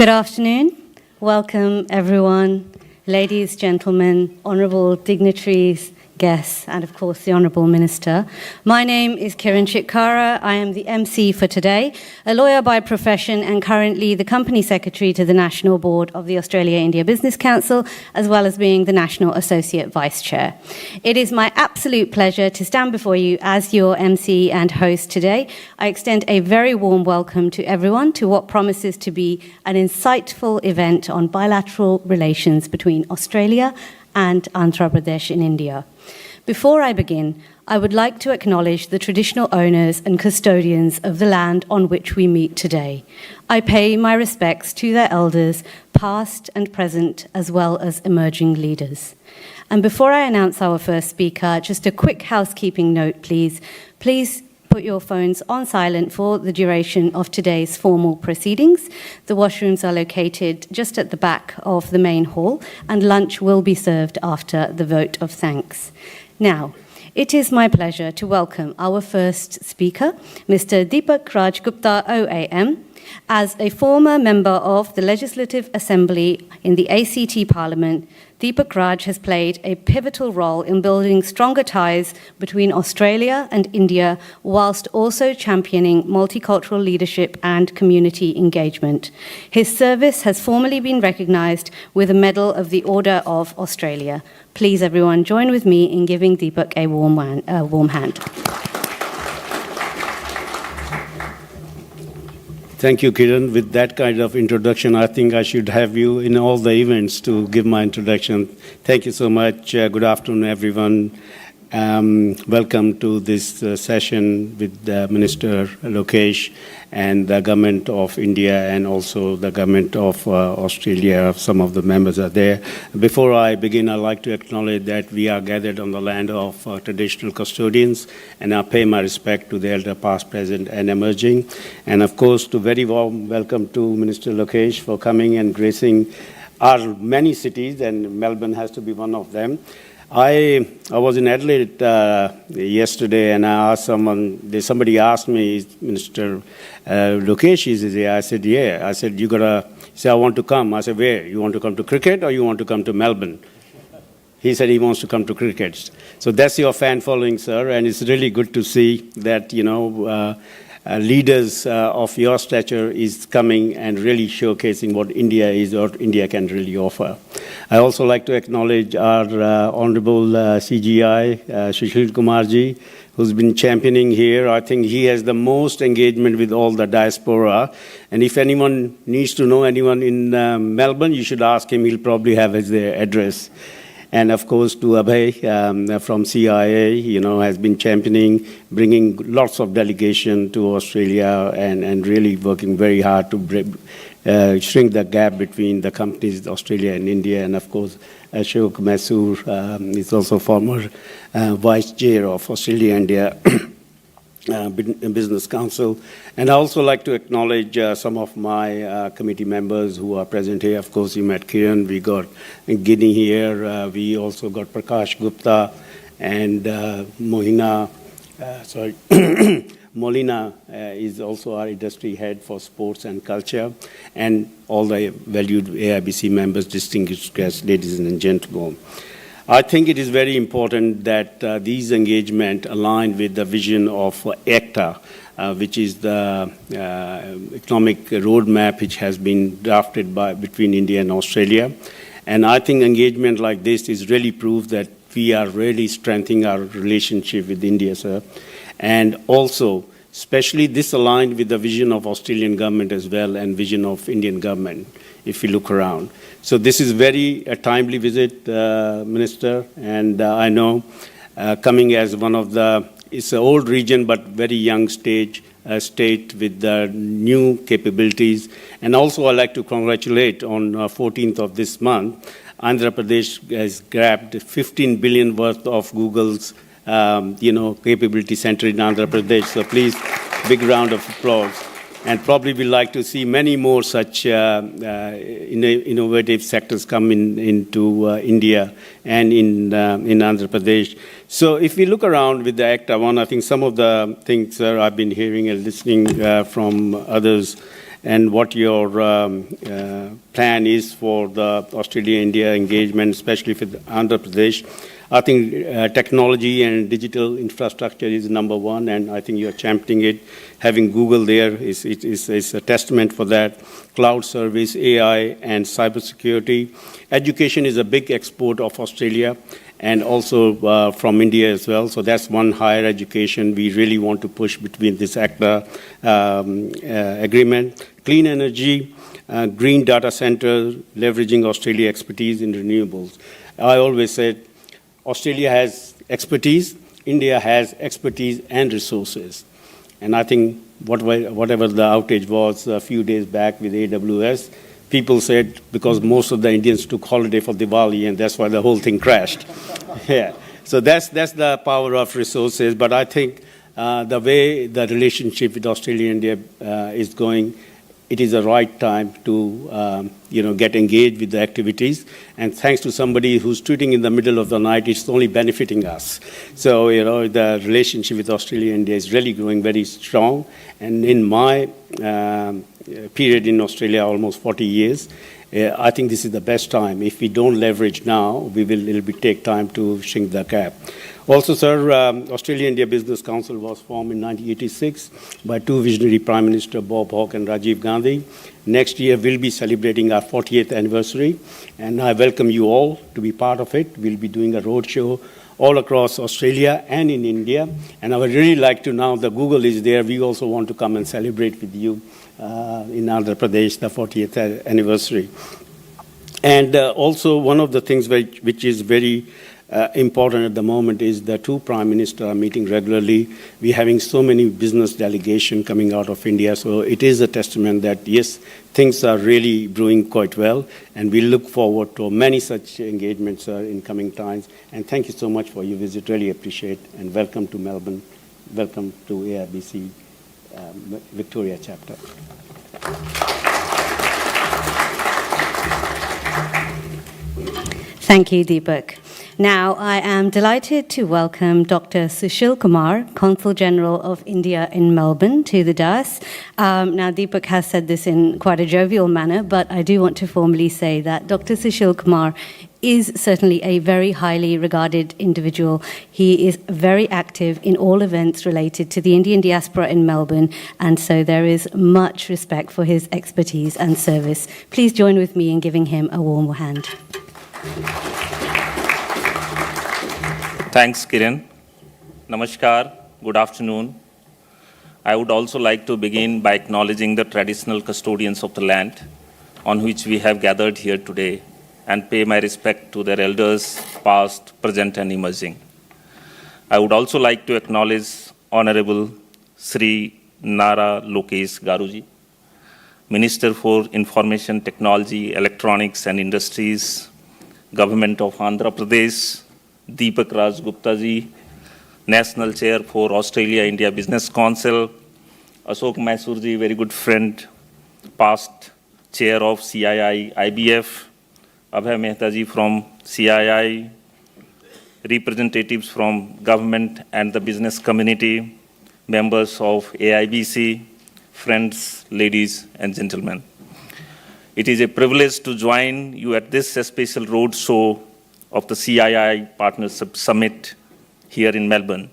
Good afternoon. Welcome, everyone, ladies, gentlemen, honourable dignitaries, guests, and of course the Honourable Minister. My name is Kiran Chitkara. I am the MC for today, a lawyer by profession and currently the Company Secretary to the National Board of the Australia-India Business Council, as well as being the National Associate Vice Chair. It is my absolute pleasure to stand before you as your MC and host today. I extend a very warm welcome to everyone to what promises to be an insightful event on bilateral relations between Australia and Andhra Pradesh in India. Before I begin, I would like to acknowledge the traditional owners and custodians of the land on which we meet today. I pay my respects to their elders, past and present, as well as emerging leaders. And before I announce our first speaker, just a quick housekeeping note, please. Please put your phones on silent for the duration of today's formal proceedings. The washrooms are located just at the back of the main hall, and lunch will be served after the vote of thanks. Now, it is my pleasure to welcome our first speaker, Mr. Deepak Raj Gupta OAM. As a former member of the Legislative Assembly in the ACT Parliament, Deepak Raj has played a pivotal role in building stronger ties between Australia and India, whilst also championing multicultural leadership and community engagement. His service has formally been recognised with a Medal of the Order of Australia. Please, everyone, join with me in giving Deepak a warm hand. Thank you, Kiran. With that kind of introduction, I think I should have you in all the events to give my introduction. Thank you so much. Good afternoon, everyone. Welcome to this session with Minister Lokesh and the Government of India and also the Government of Australia. Some of the members are there. Before I begin, I'd like to acknowledge that we are gathered on the land of traditional custodians, and I pay my respect to the elder past, present, and emerging. And of course, to very warm welcome to Minister Lokesh for coming and gracing our many cities, and Melbourne has to be one of them. I was in Adelaide yesterday, and I asked somebody asked me, Minister Lokesh is here? I said, yeah. I said, you gotta say, I want to come. I said, where? You want to come to cricket or you want to come to Melbourne? He said he wants to come to cricket. So that's your fan following, sir, and it's really good to see that, leaders of your stature is coming and really showcasing what India is or India can really offer. I also like to acknowledge our Honourable CGI, Sushil Kumarji, who's been championing here. I think he has the most engagement with all the diaspora. And if anyone needs to know anyone in Melbourne, you should ask him. He'll probably have his address. And of course, to Abhay from CIA, has been championing, bringing lots of delegation to Australia and really working very hard to shrink the gap between the companies, Australia and India. And of course, Ashok Masoor is also former Vice Chair of Australia-India Business Council. And I also like to acknowledge some of my committee members who are present here. Of course, you met Kiran, we got Gini here, we also got Prakash Gupta and Molina is also our industry head for sports and culture, and all the valued AIBC members, distinguished guests, ladies and gentlemen. I think it is very important that these engagements align with the vision of ACTA, which is the economic roadmap which has been drafted between India and Australia. And I think engagement like this is really proof that we are really strengthening our relationship with India, sir. And also, especially this aligned with the vision of Australian government as well and vision of Indian government, if you look around. So this is very a timely visit, Minister, and I know coming as one of the, it's an old region but very young state with the new capabilities. And also I'd like to congratulate on 14th of this month, Andhra Pradesh has grabbed 15 billion worth of Google's capability center in Andhra Pradesh. So please, big round of applause. And probably we'd like to see many more such innovative sectors come into India and in Andhra Pradesh. So if we look around with the ACTA 1, I think some of the things I've been hearing and listening from others, and what your plan is for the Australia-India engagement, especially with Andhra Pradesh. I think technology and digital infrastructure is number one, and I think you're championing it. Having Google there is a testament for that. Cloud service, AI, and cybersecurity. Education is a big export of Australia, and also from India as well. So that's one higher education we really want to push between this ACTA agreement. Clean energy, green data center, leveraging Australia expertise in renewables. I always said Australia has expertise, India has expertise and resources. And I think whatever the outage was a few days back with AWS, people said because most of the Indians took holiday for Diwali, and that's why the whole thing crashed. Yeah. So that's the power of resources. But I think the way the relationship with Australia and India is going, it is the right time to get engaged with the activities. And thanks to somebody who's tweeting in the middle of the night, it's only benefiting us. So the relationship with Australia and India is really growing very strong. And in my period in Australia, almost 40 years, I think this is the best time. If we don't leverage now, it'll take time to shrink the gap. Also, sir, Australia-India Business Council was formed in 1986 by two visionary Prime Minister, Bob Hawke and Rajiv Gandhi. Next year, we'll be celebrating our 40th anniversary, and I welcome you all to be part of it. We'll be doing a roadshow all across Australia and in India, and I would really like to, now that Google is there, we also want to come and celebrate with you in Andhra Pradesh, the 40th anniversary. And also, one of the things which is very important at the moment is the two prime ministers are meeting regularly. We're having so many business delegations coming out of India, so it is a testament that, yes, things are really brewing quite well, and we look forward to many such engagements in coming times. And thank you so much for your visit. Really appreciate, and welcome to Melbourne. Welcome to AIBC Victoria chapter. Thank you, Deepak. Now, I am delighted to welcome Dr. Sushil Kumar, Consul General of India in Melbourne, to the dais. Now, Deepak has said this in quite a jovial manner, but I do want to formally say that Dr. Sushil Kumar is certainly a very highly regarded individual. He is very active in all events related to the Indian diaspora in Melbourne, and so there is much respect for his expertise and service. Please join with me in giving him a warm hand. Thanks, Kiran. Namaskar. Good afternoon. I would also like to begin by acknowledging the traditional custodians of the land on which we have gathered here today and pay my respect to their elders, past, present, and emerging. I would also like to acknowledge Honorable Sri Nara Lokesh Garuji, Minister for Information Technology, Electronics and Industries, Government of Andhra Pradesh, Deepak Raj Gupta ji, National Chair for Australia-India Business Council, Ashok Mysore ji, very good friend, past Chair of CII IBF, Abhay Mehta ji from CII, representatives from government and the business community, members of AIBC, friends, ladies and gentlemen. It is a privilege to join you at this special road show of the CII Partnership Summit here in Melbourne.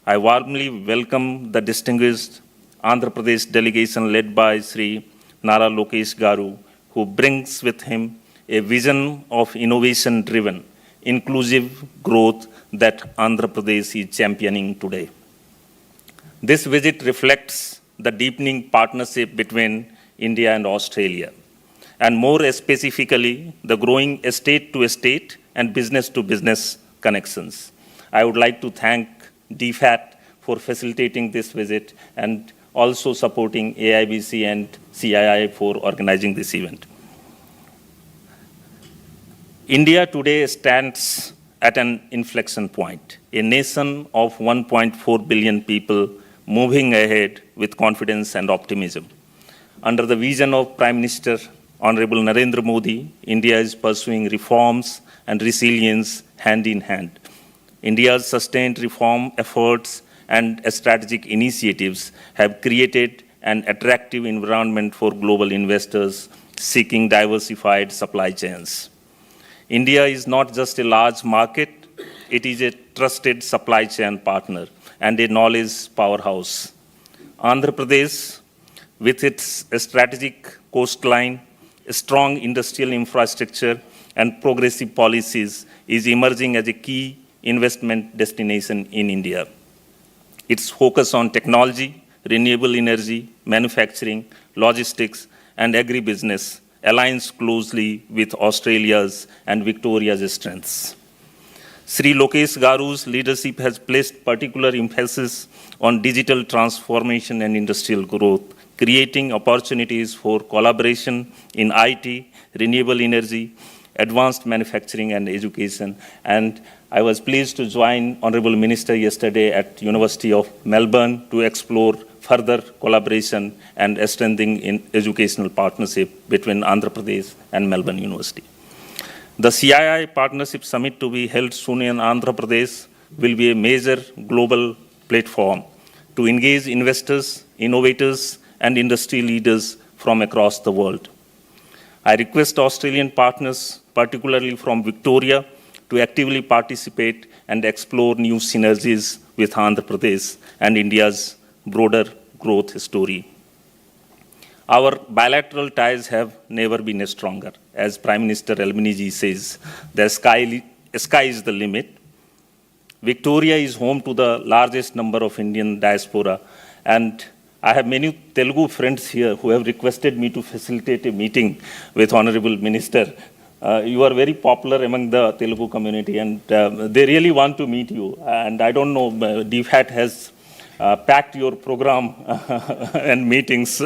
I warmly welcome the distinguished Andhra Pradesh delegation led by Sri Nara Lokesh Garu, who brings with him a vision of innovation-driven, inclusive growth that Andhra Pradesh is championing today. This visit reflects the deepening partnership between India and Australia, and more specifically, the growing state-to-state and business-to-business connections. I would like to thank DFAT for facilitating this visit and also supporting AIBC and CII for organizing this event. India today stands at an inflection point, a nation of 1.4 billion people moving ahead with confidence and optimism. Under the vision of Prime Minister Honorable Narendra Modi, India is pursuing reforms and resilience hand in hand. India's sustained reform efforts and strategic initiatives have created and attractive environment for global investors seeking diversified supply chains. India is not just a large market, it is a trusted supply chain partner and a knowledge powerhouse. Andhra Pradesh, with its strategic coastline, strong industrial infrastructure, and progressive policies, is emerging as a key investment destination in India. Its focus on technology, renewable energy, manufacturing, logistics, and agribusiness aligns closely with Australia's and Victoria's strengths. Sri Lokesh Garu's leadership has placed particular emphasis on digital transformation and industrial growth, creating opportunities for collaboration in IT, renewable energy, advanced manufacturing and education. And I was pleased to join Honourable Minister yesterday at University of Melbourne to explore further collaboration and strengthening in educational partnership between Andhra Pradesh and Melbourne University. The CII Partnership Summit to be held soon in Andhra Pradesh will be a major global platform to engage investors, innovators, and industry leaders from across the world. I request Australian partners, particularly from Victoria, to actively participate and explore new synergies with Andhra Pradesh and India's broader growth story. Our bilateral ties have never been stronger. As Prime Minister Albanese says, the sky is the limit. Victoria is home to the largest number of Indian diaspora, and I have many Telugu friends here who have requested me to facilitate a meeting with Honourable Minister. You are very popular among the Telugu community, and they really want to meet you. And I don't know, DFAT has packed your program and meetings.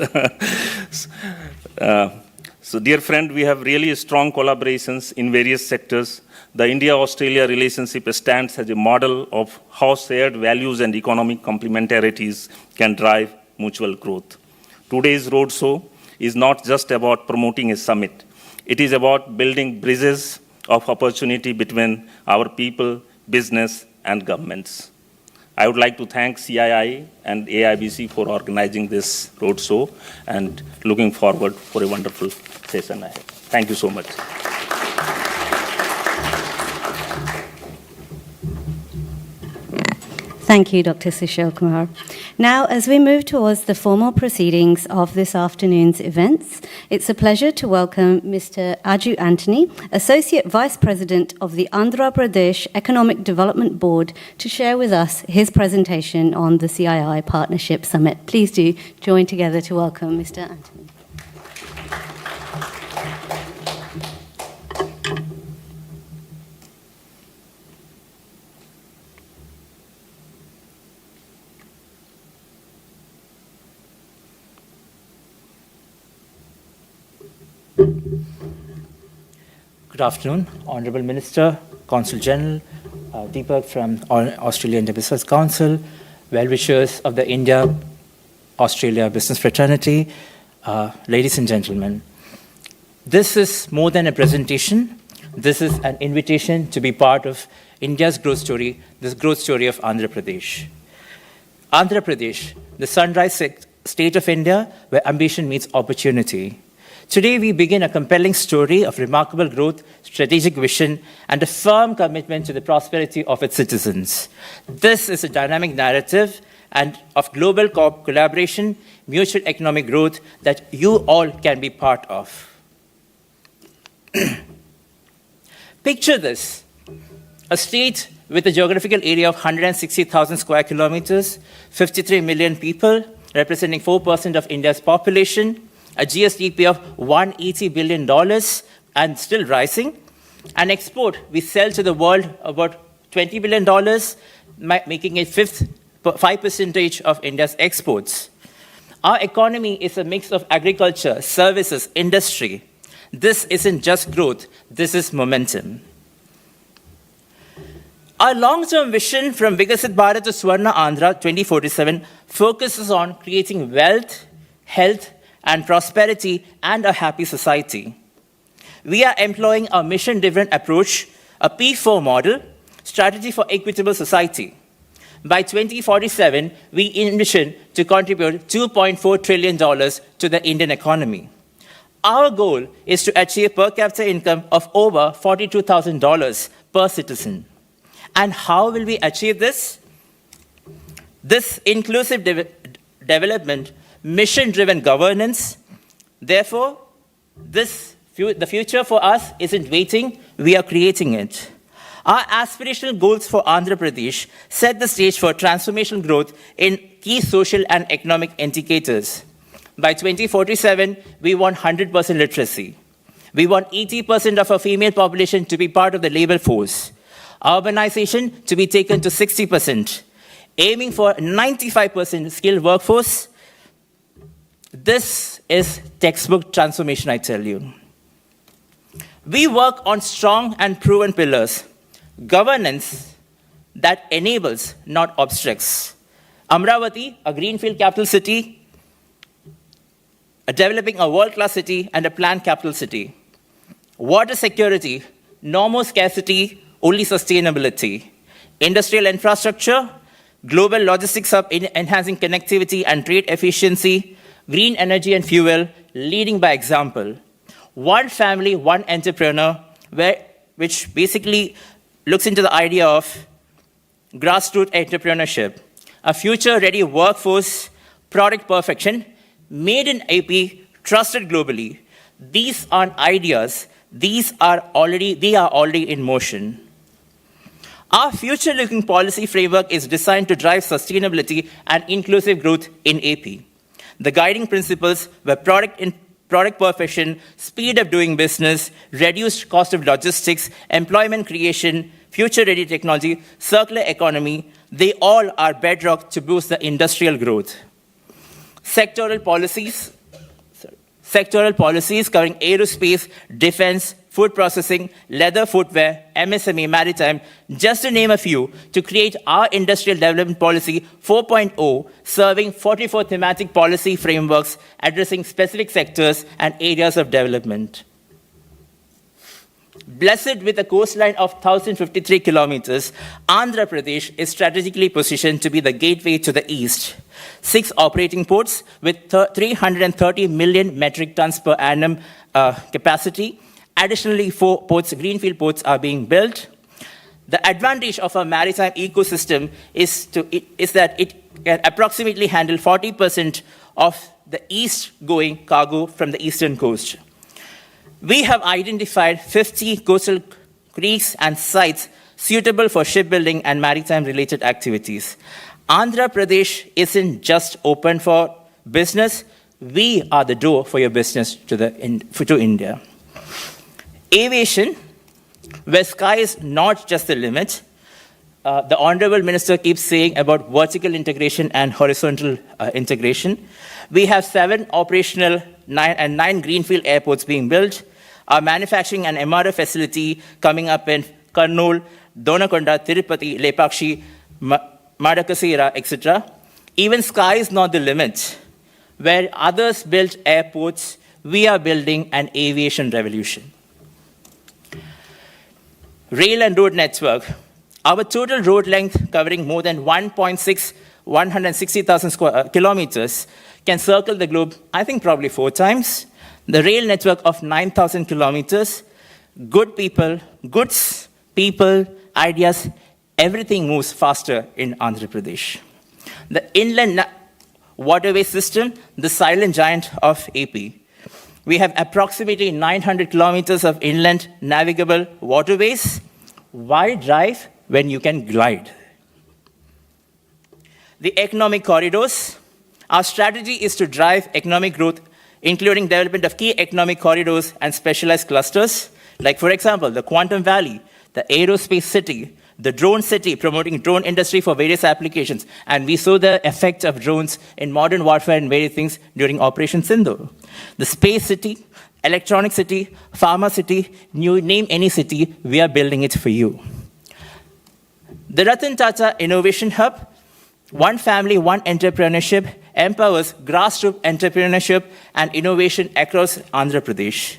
So, dear friend, we have really strong collaborations in various sectors. The India-Australia relationship stands as a model of how shared values and economic complementarities can drive mutual growth. Today's roadshow is not just about promoting a summit. It is about building bridges of opportunity between our people, business, and governments. I would like to thank CII and AIBC for organizing this roadshow and looking forward for a wonderful session ahead. Thank you so much. Thank you, Dr. Sushil Kumar. Now, as we move towards the formal proceedings of this afternoon's events, it's a pleasure to welcome Mr. Aju Anthony, Associate Vice President of the Andhra Pradesh Economic Development Board, to share with us his presentation on the CII Partnership Summit. Please do join together to welcome Mr. Anthony. Good afternoon, Honourable Minister, Consul General, Deepak from Australian Business Council, well-wishers of the India-Australia Business Fraternity, ladies and gentlemen. This is more than a presentation. This is an invitation to be part of India's growth story, this growth story of Andhra Pradesh. Andhra Pradesh, the sunrise state of India where ambition meets opportunity. Today, we begin a compelling story of remarkable growth, strategic vision, and a firm commitment to the prosperity of its citizens. This is a dynamic narrative and of global collaboration, mutual economic growth that you all can be part of. Picture this, a state with a geographical area of 160,000 square kilometers, 53 million people, representing 4% of India's population, a GSDP of $180 billion and still rising. An export, we sell to the world about $20 billion, making it 5% of India's exports. Our economy is a mix of agriculture, services, industry. This isn't just growth, this is momentum. Our long-term vision from Vikasit Bharat to Swarna Andhra 2047 focuses on creating wealth, health, and prosperity, and a happy society. We are employing a mission-driven approach, a P4 model, strategy for equitable society. By 2047, we envision to contribute $2.4 trillion to the Indian economy. Our goal is to achieve per capita income of over $42,000 per citizen. And how will we achieve this? This inclusive development, mission-driven governance. Therefore, the future for us isn't waiting, we are creating it. Our aspirational goals for Andhra Pradesh set the stage for transformational growth in key social and economic indicators. By 2047, we want 100% literacy. We want 80% of our female population to be part of the labor force. Urbanization to be taken to 60%. Aiming for 95% skilled workforce. This is textbook transformation, I tell you. We work on strong and proven pillars. Governance that enables, not obstructs. Amravati, a greenfield capital city, developing a world-class city and a planned capital city. Water security, no more scarcity, only sustainability. Industrial infrastructure, global logistics hub enhancing connectivity and trade efficiency. Green energy and fuel, leading by example. One family, one entrepreneur, which basically looks into the idea of grassroots entrepreneurship. A future-ready workforce, product perfection, made in AP, trusted globally. These aren't ideas. They are already in motion. Our future-looking policy framework is designed to drive sustainability and inclusive growth in AP. The guiding principles were product perfection, speed of doing business, reduced cost of logistics, employment creation, future-ready technology, circular economy. They all are bedrock to boost the industrial growth. Sectoral policies covering aerospace, defense, food processing, leather footwear, MSME, maritime, just to name a few, to create our Industrial Development Policy 4.0, serving 44 thematic policy frameworks addressing specific sectors and areas of development. Blessed with a coastline of 1,053 kilometers, Andhra Pradesh is strategically positioned to be the gateway to the east. 6 operating ports with 330 million metric tons per annum capacity. Additionally, 4 ports, greenfield ports, are being built. The advantage of a maritime ecosystem is that it can approximately handle 40% of the east-going cargo from the eastern coast. We have identified 50 coastal creeks and sites suitable for shipbuilding and maritime-related activities. Andhra Pradesh isn't just open for business. We are the door for your business to India. Aviation, where sky is not just the limit. The Honorable Minister keeps saying about vertical integration and horizontal integration. We have 7 operational and 9 greenfield airports being built. Our manufacturing and MRO facility coming up in Kurnool, Donakonda, Tirupati, Lepakshi, Madakasira, etc. Even sky is not the limit. Where others built airports, we are building an aviation revolution. Rail and road network. Our total road length, covering more than 160,000 kilometers, can circle the globe, I think probably 4 times. The rail network of 9,000 kilometers, goods, people, ideas, everything moves faster in Andhra Pradesh. The inland waterway system, the silent giant of AP. We have approximately 900 kilometers of inland navigable waterways. Why drive when you can glide? The economic corridors. Our strategy is to drive economic growth, including development of key economic corridors and specialized clusters, like, for example, the Quantum Valley, the Aerospace City, the Drone City, promoting drone industry for various applications. And we saw the effect of drones in modern warfare and various things during Operation Sindhu. The Space City, Electronic City, Pharma City, you name any city, we are building it for you. The Ratan Tata Innovation Hub, one family, one entrepreneurship, empowers grassroots entrepreneurship and innovation across Andhra Pradesh.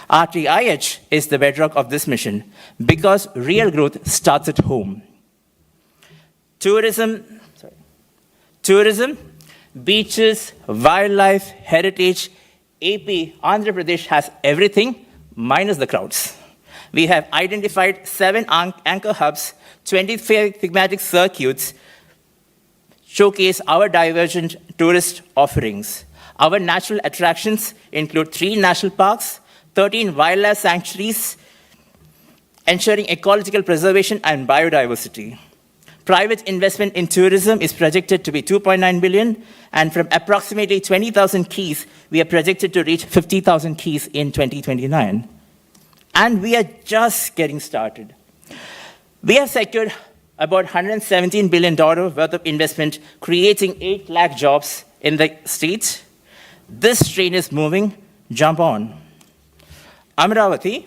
RTIH is the bedrock of this mission because real growth starts at home. Tourism tourism, beaches, wildlife, heritage. AP, Andhra Pradesh has everything minus the crowds. We have identified 7 anchor hubs, 25 thematic circuits, showcase our divergent tourist offerings. Our natural attractions include 3 national parks, 13 wildlife sanctuaries, ensuring ecological preservation and biodiversity. Private investment in tourism is projected to be 2.9 billion, and from approximately 20,000 keys, we are projected to reach 50,000 keys in 2029. And we are just getting started. We have secured about $117 billion worth of investment, creating 8 lakh jobs in the state. This train is moving, jump on. Amravati,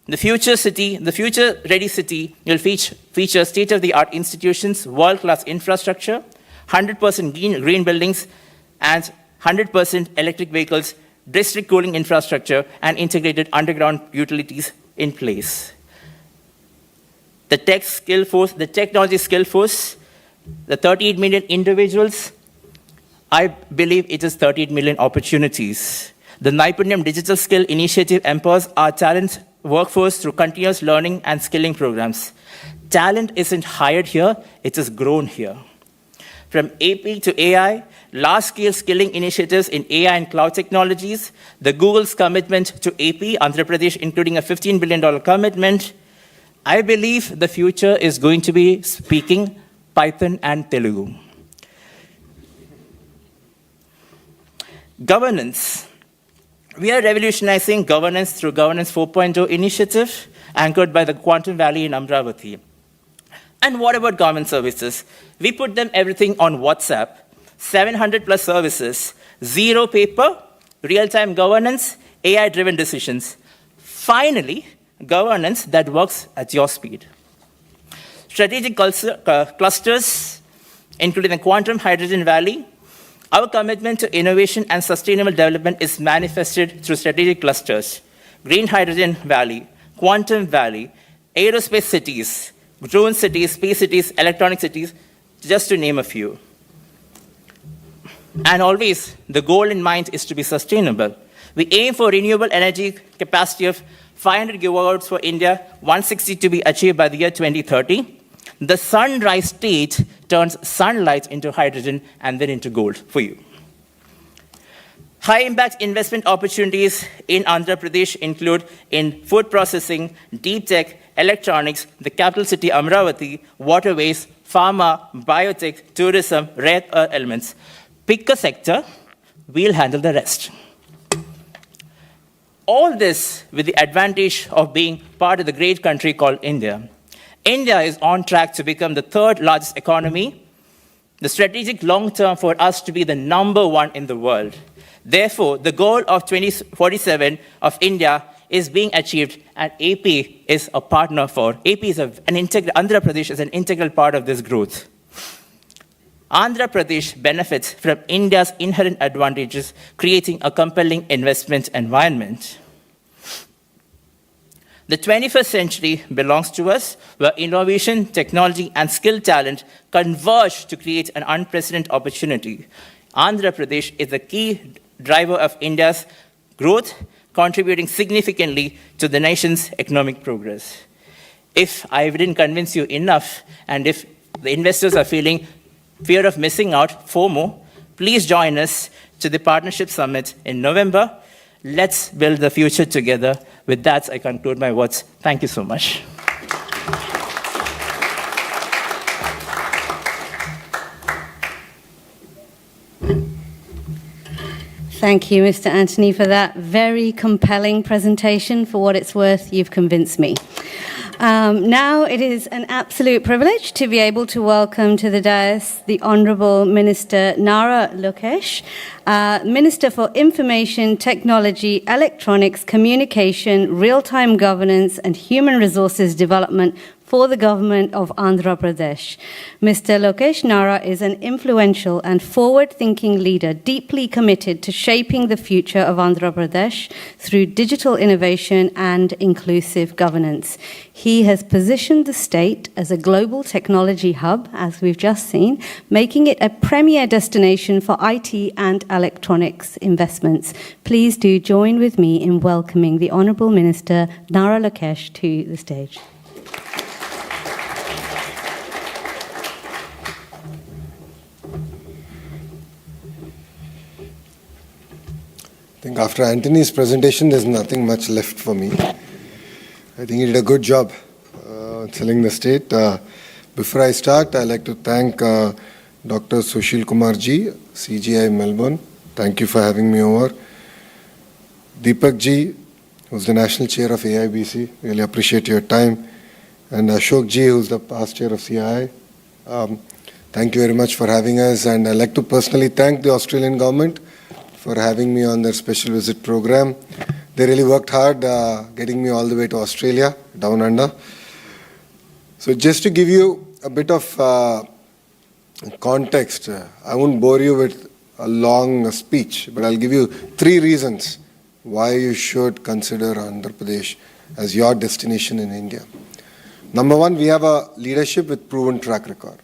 the future-ready city will feature state-of-the-art institutions, world-class infrastructure, 100% green buildings, and 100% electric vehicles, district cooling infrastructure, and integrated underground utilities in place. The technology skill force, the 38 million individuals, I believe it is 38 million opportunities. The Naipunyam Digital Skill Initiative empowers our talent workforce through continuous learning and skilling programs. Talent isn't hired here, it is grown here. From AP to AI, large-scale skilling initiatives in AI and cloud technologies, the Google's commitment to AP, Andhra Pradesh, including a $15 billion commitment. I believe the future is going to be speaking Python and Telugu. Governance. We are revolutionizing governance through Governance 4.0 initiative anchored by the Quantum Valley in Amravati. And what about government services? We put them everything on WhatsApp, 700 plus services, 0 paper, real-time governance, AI-driven decisions. Finally, governance that works at your speed. Strategic clusters, including the Quantum Hydrogen Valley. Our commitment to innovation and sustainable development is manifested through strategic clusters. Green Hydrogen Valley, Quantum Valley, aerospace cities, drone cities, space cities, electronic cities, just to name a few. And always, the goal in mind is to be sustainable. We aim for renewable energy capacity of 500 gigawatts for India, 160 to be achieved by the year 2030. The sunrise state turns sunlight into hydrogen and then into gold for you. High-impact investment opportunities in Andhra Pradesh include in food processing, deep tech, electronics, the capital city Amravati, waterways, pharma, biotech, tourism, rare earth elements. Pick a sector, we'll handle the rest. All this with the advantage of being part of the great country called India. India is on track to become the 3rd largest economy, the strategic long term for us to be the #1 in the world. Therefore, the goal of 2047 of India is being achieved, and AP is a partner for, Andhra Pradesh is an integral part of this growth. Andhra Pradesh benefits from India's inherent advantages, creating a compelling investment environment. The 21st century belongs to us, where innovation, technology, and skilled talent converge to create an unprecedented opportunity. Andhra Pradesh is the key driver of India's growth, contributing significantly to the nation's economic progress. If I didn't convince you enough, and if the investors are feeling fear of missing out, FOMO, please join us to the Partnership Summit in November. Let's build the future together. With that, I conclude my words. Thank you so much. Thank you, Mr. Anthony, for that very compelling presentation. For what it's worth, you've convinced me. Now it is an absolute privilege to be able to welcome to the dais the Honourable Minister Nara Lokesh, Minister for Information, Technology, Electronics, Communication, Real-Time Governance and Human Resources Development for the government of Andhra Pradesh. Mr. Lokesh Nara is an influential and forward-thinking leader deeply committed to shaping the future of Andhra Pradesh through digital innovation and inclusive governance. He has positioned the state as a global technology hub, as we've just seen, making it a premier destination for IT and electronics investments. Please do join with me in welcoming the Honourable Minister Nara Lokesh to the stage. I think after Anthony's presentation, there's nothing much left for me. I think he did a good job selling the state. Before I start, I'd like to thank Dr. Sushil Kumar ji, CGI Melbourne. Thank you for having me over. Deepak ji, who's the National Chair of AIBC. Really appreciate your time. And Ashok ji, who's the past Chair of CII. Thank you very much for having us. And I'd like to personally thank the Australian government for having me on their special visit program. They really worked hard getting me all the way to Australia, down under. So just to give you a bit of context, I won't bore you with a long speech, but I'll give you 3 reasons why you should consider Andhra Pradesh as your destination in India. Number 1, we have a leadership with proven track record.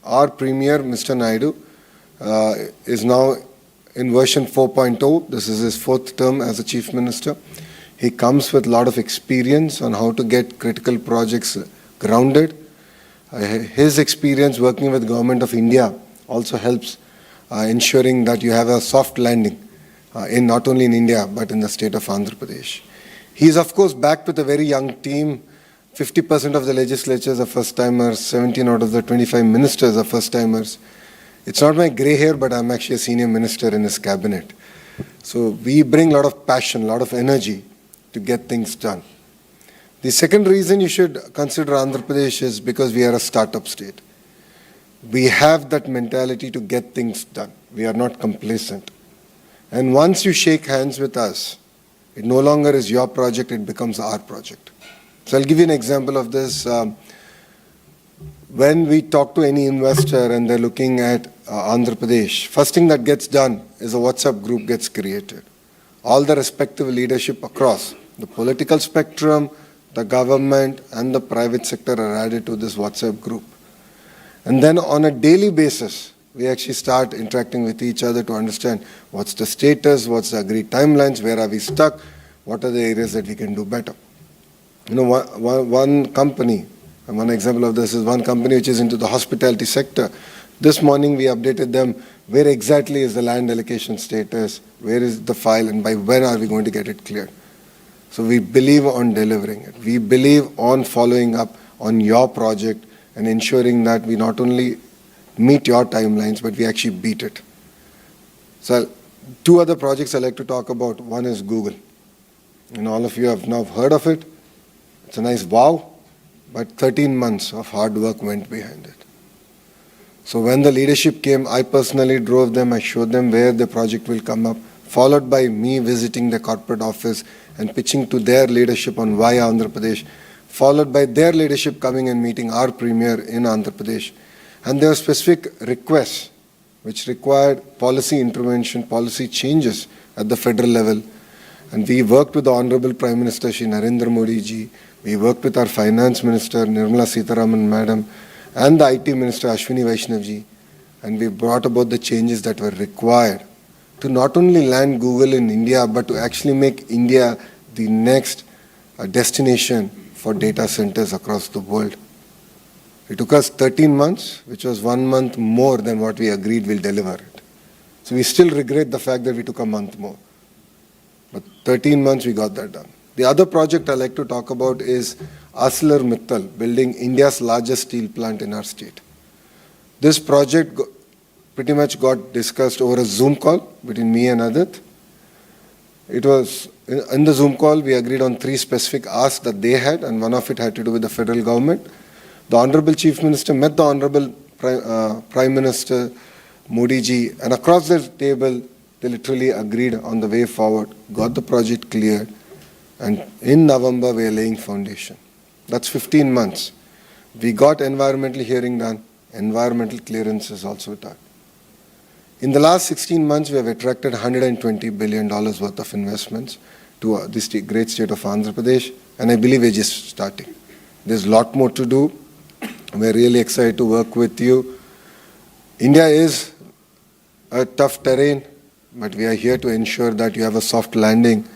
Our Premier, Mr. Naidu, is now in version 4.0. This is his 4th term as a Chief Minister. He comes with a lot of experience on how to get critical projects grounded. His experience working with Government of India also helps ensuring that you have a soft landing in not only in India but in the state of Andhra Pradesh. He is of course backed with a very young team. 50% of the legislatures are first-timers, 17 out of the 25 ministers are first-timers. It's not my grey hair, but I'm actually a senior minister in his cabinet. So we bring a lot of passion, a lot of energy to get things done. The second reason you should consider Andhra Pradesh is because we are a startup state. We have that mentality to get things done. We are not complacent. And once you shake hands with us, it no longer is your project, it becomes our project. So I'll give you an example of this. When we talk to any investor and they're looking at Andhra Pradesh, first thing that gets done is a WhatsApp group gets created. All the respective leadership across the political spectrum, the government and the private sector are added to this WhatsApp group. And then on a daily basis, we actually start interacting with each other to understand what's the status, what's the agreed timelines, where are we stuck, what are the areas that we can do better. You know, one company, and one example of this is one company which is into the hospitality sector. This morning we updated them where exactly is the land allocation status, where is the file, and by when are we going to get it cleared. So we believe on delivering it. We believe on following up on your project and ensuring that we not only meet your timelines, but we actually beat it. So 2 other projects I'd like to talk about. One is Google. And all of you have now heard of it. It's a nice wow. But 13 months of hard work went behind it. So when the leadership came, I personally drove them, I showed them where the project will come up, followed by me visiting the corporate office and pitching to their leadership on why Andhra Pradesh, followed by their leadership coming and meeting our Premier in Andhra Pradesh. And there were specific requests which required policy intervention, policy changes at the federal level. And we worked with the Honorable Prime Minister Shri Narendra Modi ji. We worked with our Finance Minister Nirmala Sitharaman Madam and the IT Minister Ashwini Vaishnav ji, and we brought about the changes that were required to not only land Google in India but to actually make India the next destination for data centers across the world. It took us 13 months, which was 1 month more than what we agreed we'll deliver it. So we still regret the fact that we took a month more. But 13 months we got that done. The other project I'd like to talk about is ArcelorMittal, building India's largest steel plant in our state. This project pretty much got discussed over a Zoom call between me and Adit. It was, in the Zoom call, we agreed on 3 specific asks that they had, and one of it had to do with the federal government. The Honorable Chief Minister met the Honorable Prime Minister Modi ji, and across the table, they literally agreed on the way forward, got the project cleared, and in November, we are laying foundation. That's 15 months. We got environmental hearing done, environmental clearance is also done. In the last 16 months, we have attracted $120 billion worth of investments to this great state of Andhra Pradesh, and I believe we're just starting. There's a lot more to do. We're really excited to work with you. India is a tough terrain, but we are here to ensure that you have a soft landing,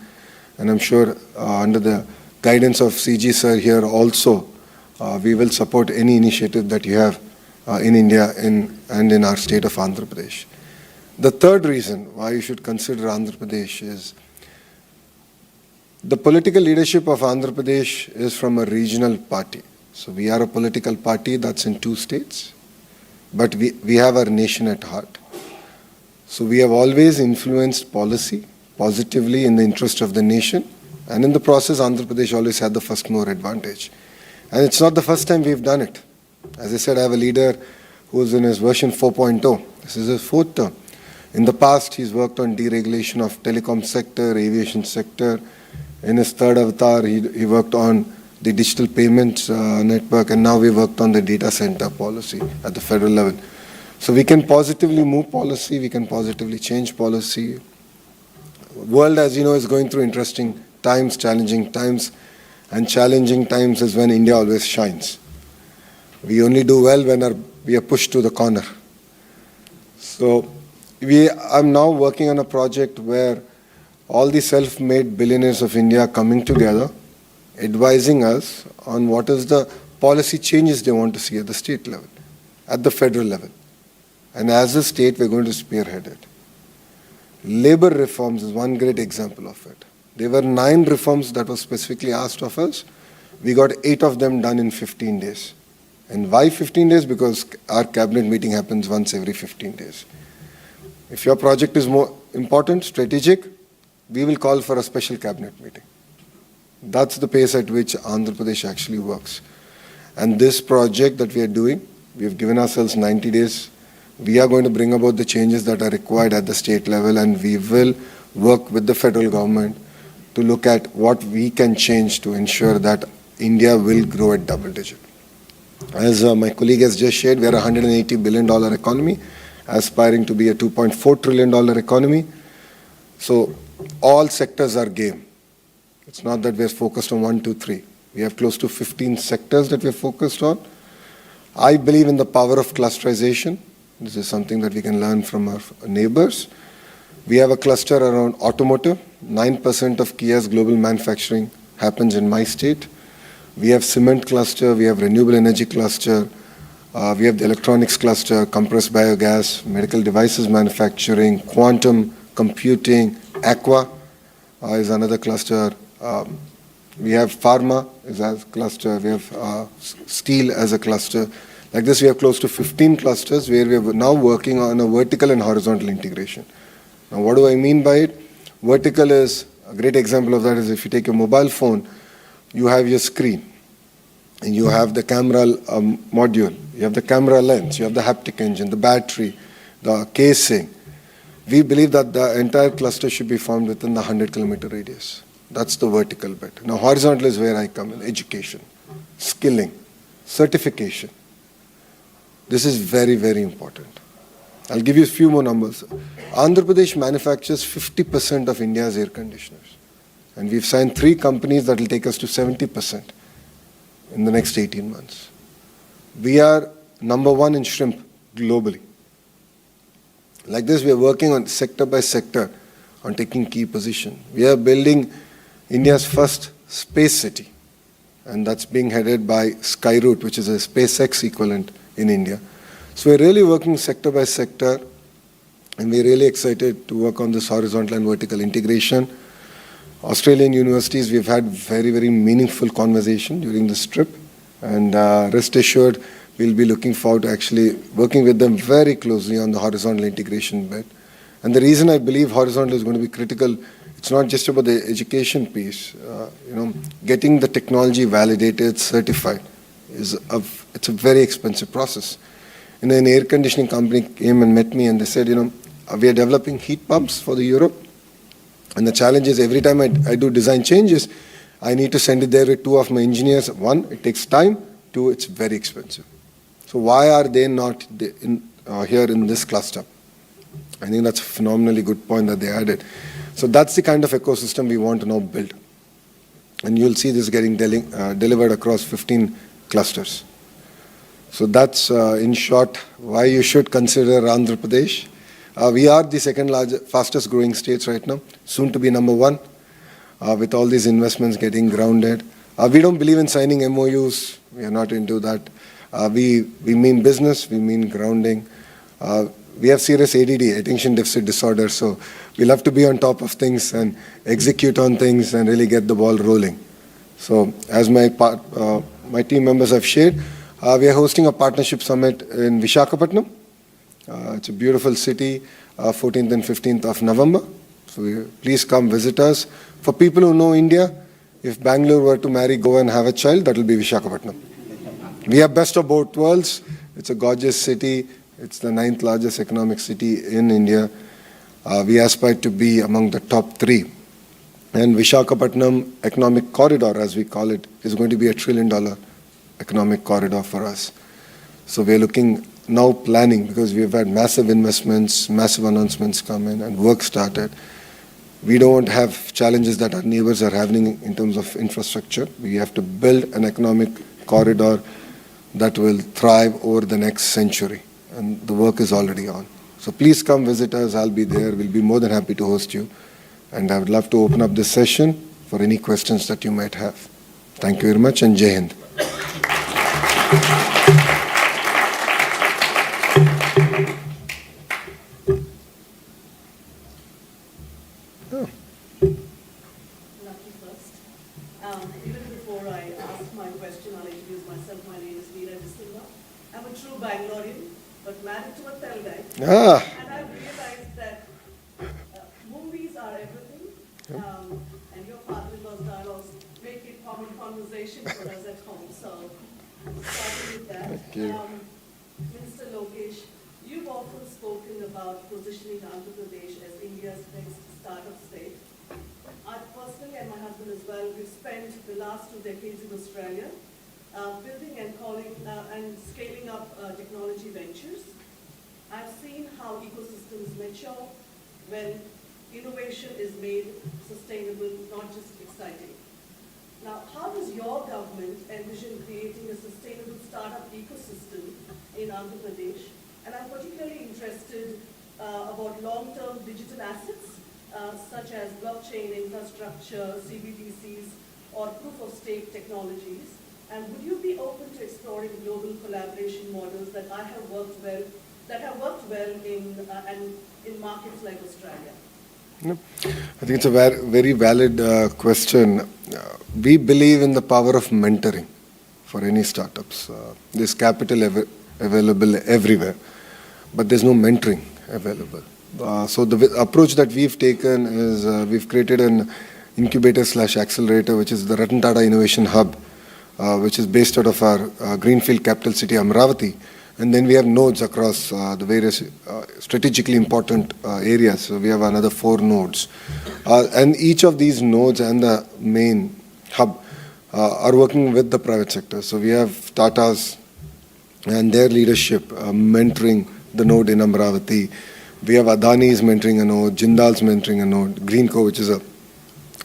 and I'm sure under the guidance of CG sir here also, we will support any initiative that you have in India and in our state of Andhra Pradesh. The third reason why you should consider Andhra Pradesh is the political leadership of Andhra Pradesh is from a regional party. So we are a political party that's in 2 states, but we have our nation at heart. So we have always influenced policy positively in the interest of the nation, and in the process, Andhra Pradesh always had the first mover advantage. And it's not the first time we've done it. As I said, I have a leader who's in his version 4.0. This is his 4th term. In the past, he's worked on deregulation of telecom sector, aviation sector. In his 3rd avatar, he worked on the digital payments network, and now we worked on the data center policy at the federal level. So we can positively move policy, we can positively change policy. World, as you know, is going through interesting times, challenging times, and challenging times is when India always shines. We only do well when we are pushed to the corner. So I'm now working on a project where all the self-made billionaires of India are coming together, advising us on what is the policy changes they want to see at the state level, at the federal level. And as a state, we're going to spearhead it. Labor reforms is one great example of it. There were 9 reforms that were specifically asked of us. We got 8 of them done in 15 days. And why 15 days? Because our cabinet meeting happens once every 15 days. If your project is more important, strategic, we will call for a special cabinet meeting. That's the pace at which Andhra Pradesh actually works. And this project that we are doing, we have given ourselves 90 days. We are going to bring about the changes that are required at the state level, and we will work with the federal government to look at what we can change to ensure that India will grow at double digit. As my colleague has just shared, we are a $180 billion economy, aspiring to be a $2.4 trillion economy. So all sectors are game. It's not that we're focused on 1, 2, 3. We have close to 15 sectors that we're focused on. I believe in the power of clusterization. This is something that we can learn from our neighbors. We have a cluster around automotive. 9% of Kia's global manufacturing happens in my state. We have cement cluster, we have renewable energy cluster, we have the electronics cluster, compressed biogas, medical devices manufacturing, quantum computing, aqua is another cluster. We have pharma as a cluster, we have steel as a cluster. Like this, we have close to 15 clusters where we are now working on a vertical and horizontal integration. Now, what do I mean by it? Vertical is, a great example of that is if you take your mobile phone, you have your screen, and you have the camera module, you have the camera lens, you have the haptic engine, the battery, the casing. We believe that the entire cluster should be formed within the 100-kilometer radius. That's the vertical bit. Now, horizontal is where I come in, education, skilling, certification. This is very, very important. I'll give you a few more numbers. Andhra Pradesh manufactures 50% of India's air conditioners. And we've signed 3 companies that will take us to 70% in the next 18 months. We are number 1 in shrimp globally. Like this, we are working on sector by sector on taking key position. We are building India's first space city, and that's being headed by Skyroot, which is a SpaceX equivalent in India. So we're really working sector by sector, and we're really excited to work on this horizontal and vertical integration. Australian universities, we've had very, very meaningful conversation during this trip, and rest assured, we'll be looking forward to actually working with them very closely on the horizontal integration bit. And the reason I believe horizontal is going to be critical, it's not just about the education piece. Getting the technology validated, certified, it's a very expensive process. An air conditioning company came and met me, and they said, we are developing heat pumps for the Europe. And the challenge is every time I do design changes, I need to send it there with 2 of my engineers. 1, it takes time. 2, it's very expensive. So why are they not here in this cluster? I think that's a phenomenally good point that they added. So that's the kind of ecosystem we want to now build. And you'll see this getting delivered across 15 clusters. So that's, in short, why you should consider Andhra Pradesh. We are the second largest, fastest growing states right now, soon to be number 1, with all these investments getting grounded. We don't believe in signing MOUs. We are not into that. We mean business, we mean grounding. We have serious ADD, attention deficit disorder, so we love to be on top of things and execute on things and really get the ball rolling. So as my team members have shared, we are hosting a partnership summit in Visakhapatnam. It's a beautiful city, 14th and 15th of November. So please come visit us. For people who know India, if Bangalore were to marry Goa and have a child, that will be Visakhapatnam. We have best of both worlds. It's a gorgeous city. It's the 9th largest economic city in India. We aspire to be among the top 3. And Visakhapatnam Economic Corridor, as we call it, is going to be $1 trillion economic corridor for us. So we're looking now planning, because we've had massive investments, massive announcements come in and work started. We don't have challenges that our neighbors are having in terms of infrastructure. We have to build an economic corridor that will thrive over the next century. And the work is already on. So please come visit us. I'll be there. We'll be more than happy to host you. And I would love to open up this session for any questions that you might have. Thank you very much, and Jai Hind. Lucky first. Even before I ask my question, I'll introduce myself. My name is Desam. I'm a true Bangalorean, but married to a Telugu guy. And I've realized that movies are everything. And your father-in-law's dialogues make it common conversation for us at home. So, starting with that. Thank you. Minister Lokesh, you've often spoken about positioning Andhra Pradesh as India's next startup state. I personally, and my husband as well, we've spent the last 2 decades in Australia building and scaling up technology ventures. I've seen how ecosystems mature when innovation is made sustainable, not just exciting. Now, how does your government envision creating a sustainable startup ecosystem in Andhra Pradesh? And I'm particularly interested about long-term digital assets, such as blockchain infrastructure, CBDCs, or proof-of-stake technologies. And would you be open to exploring global collaboration models that have worked well in markets like Australia? I think it's a very valid question. We believe in the power of mentoring for any startups. There's capital available everywhere, but there's no mentoring available. So the approach that we've taken is we've created an incubator/accelerator, which is the Ratan Tata Innovation Hub, which is based out of our greenfield capital city, Amravati. And then we have nodes across the various strategically important areas. So we have another 4 nodes. And each of these nodes and the main hub are working with the private sector. So we have Tata's and their leadership mentoring the node in Amravati. We have Adani's mentoring a node, Jindal's mentoring a node, Greenco, which is a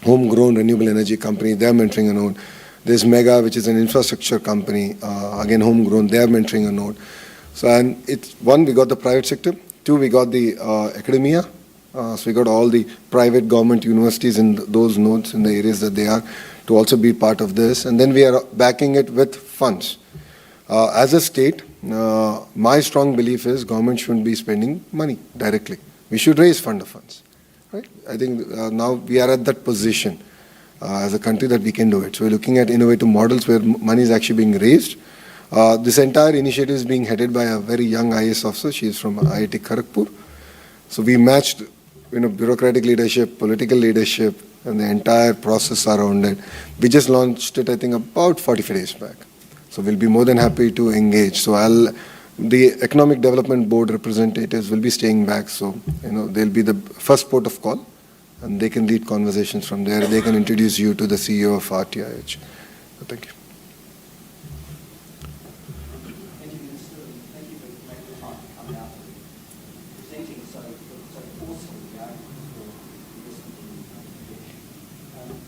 homegrown renewable energy company, they're mentoring a node. There's Mega, which is an infrastructure company, again homegrown, they're mentoring a node. So, and it's 1, we got the private sector. 2, we got the academia. So we got all the private government universities in those nodes in the areas that they are to also be part of this. And then we are backing it with funds. As a state, my strong belief is government shouldn't be spending money directly. We should raise fund of funds. Right? I think now we are at that position as a country that we can do it. So we're looking at innovative models where money is actually being raised. This entire initiative is being headed by a very young IAS officer. She is from IIT Kharagpur. So we matched bureaucratic leadership, political leadership, and the entire process around it. We just launched it, I think, about 45 days back. So we'll be more than happy to engage. So the Economic Development Board representatives will be staying back. So, they'll be the first port of call. and they can lead conversations from there. They can introduce you to the CEO of RTIH. So thank you. Thank you, Minister, and thank you for making the time to come out and presenting so forcefully the arguments for investment in Bangladesh.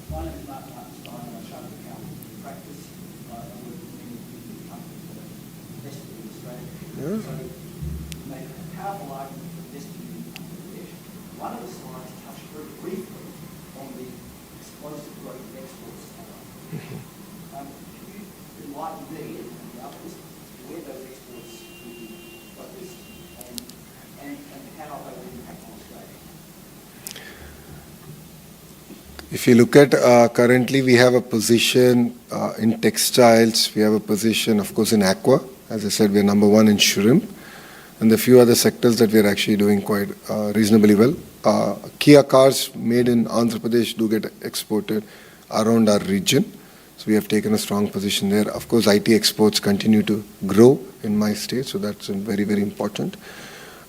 My name is Martin Hartenstein. I'm a chartered accountant in practice. I work with many big companies that are invested in Australia. Yeah. So you made a powerful argument for investing in Bangladesh. One of the slides touched very briefly on the explosive growth of exports. Can you enlighten me and the others where those exports will be focused and how they will impact on Australia? If you look at currently, we have a position in textiles. We have a position, of course, in aqua. As I said, we are number one in shrimp. And a few other sectors that we are actually doing quite reasonably well. Kia cars made in Andhra Pradesh do get exported around our region. So we have taken a strong position there. Of course, IT exports continue to grow in my state, so that's very, very important.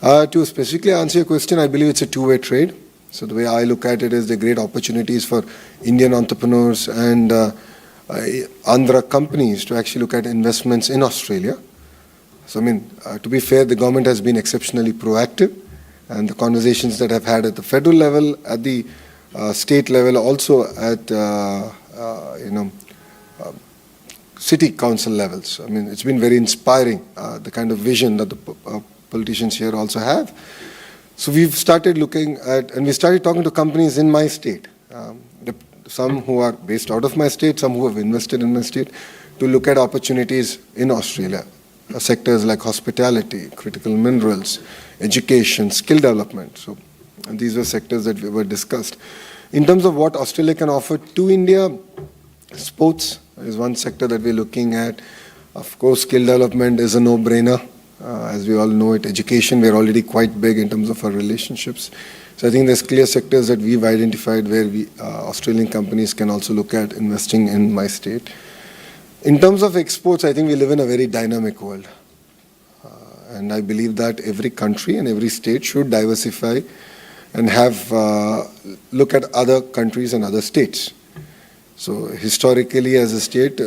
To specifically answer your question, I believe it's a two-way trade. So the way I look at it is the great opportunities for Indian entrepreneurs and Andhra companies to actually look at investments in Australia. So, I mean, to be fair, the government has been exceptionally proactive, and the conversations that I've had at the federal level, at the state level, also at, city council levels. I mean, it's been very inspiring, the kind of vision that the politicians here also have. So we've started looking at, and we started talking to companies in my state, some who are based out of my state, some who have invested in my state, to look at opportunities in Australia. Sectors like hospitality, critical minerals, education, skill development. So these were sectors that were discussed. In terms of what Australia can offer to India, sports is one sector that we're looking at. Of course, skill development is a no-brainer. As we all know it, education, we're already quite big in terms of our relationships. So I think there's clear sectors that we've identified where Australian companies can also look at investing in my state. In terms of exports, I think we live in a very dynamic world. And I believe that every country and every state should diversify and have look at other countries and other states. So historically, as a state,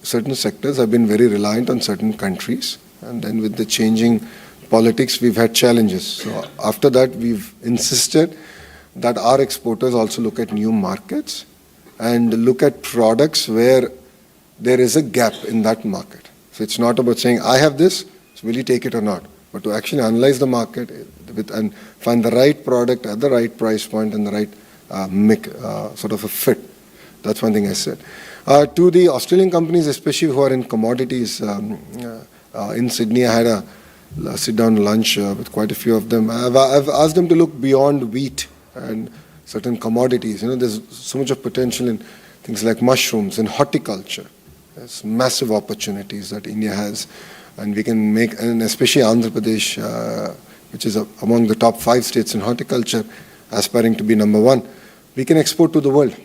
certain sectors have been very reliant on certain countries. And then with the changing politics, we've had challenges. So after that, we've insisted that our exporters also look at new markets and look at products where there is a gap in that market. So it's not about saying, I have this, so will you take it or not? But to actually analyze the market and find the right product at the right price point and the right sort of a fit. That's one thing I said. To the Australian companies, especially who are in commodities, in Sydney, I had a sit-down lunch with quite a few of them. I've asked them to look beyond wheat and certain commodities. There's so much of potential in things like mushrooms and horticulture. There's massive opportunities that India has, and we can make, and especially Andhra Pradesh, which is among the top 5 states in horticulture, aspiring to be number 1. We can export to the world.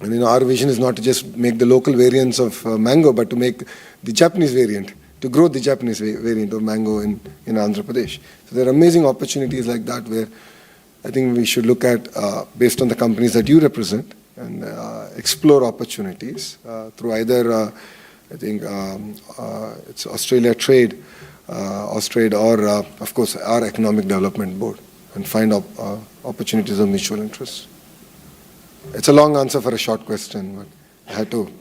And our vision is not to just make the local variants of mango, but to make the Japanese variant, to grow the Japanese variant of mango in Andhra Pradesh. So there are amazing opportunities like that where I think we should look at, based on the companies that you represent, and explore opportunities through either, I think, it's Australia Trade, Austrade, or of course our Economic Development Board, and find opportunities of mutual interest. It's a long answer for a short question, but I had to.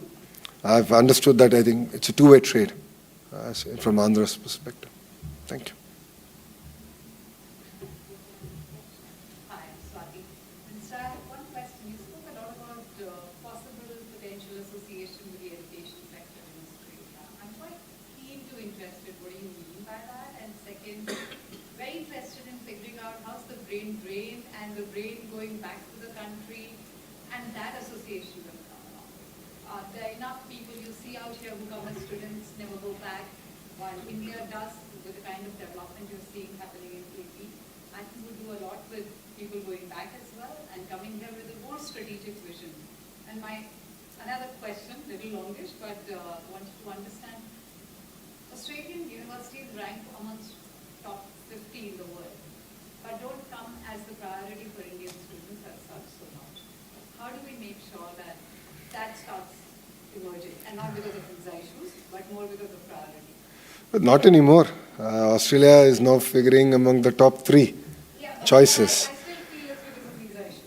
I've understood that I think it's a two-way trade from Andhra's perspective. Thank you. Hi, Swati. Minister, I have one question. You spoke a lot about possible potential association with the education sector in Australia. I'm quite keen to interested. What do you mean by that? And second, very interested in figuring out how's the brain drain and the brain going back to the country, and that association will come along. There are enough people you see out here who come as students, never go back, while India does, with the kind of development you're seeing happening in AP. I think we'll do a lot with people going back as well and coming here with a more strategic vision. And my another question, little longish, but wanted to understand, Australian universities rank amongst top 50 in the world, but don't come as the priority for Indian students as how do we make sure that that starts emerging? And not because of visa issues, but more because of priority. But not anymore. Australia is now figuring among the top 3 choices. I still feel it's because of visa issues.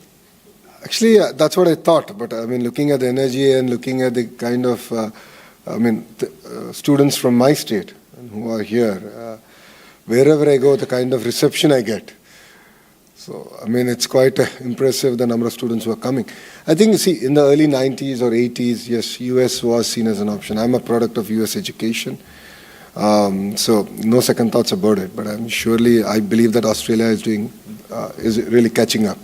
Actually, that's what I thought. But I mean, looking at the energy and looking at the kind of, students from my state who are here, wherever I go, the kind of reception I get. So, I mean, it's quite impressive, the number of students who are coming. I think, see, in the early 90s or 80s, yes, US was seen as an option. I'm a product of US education. So no second thoughts about it, but I believe that Australia is really catching up.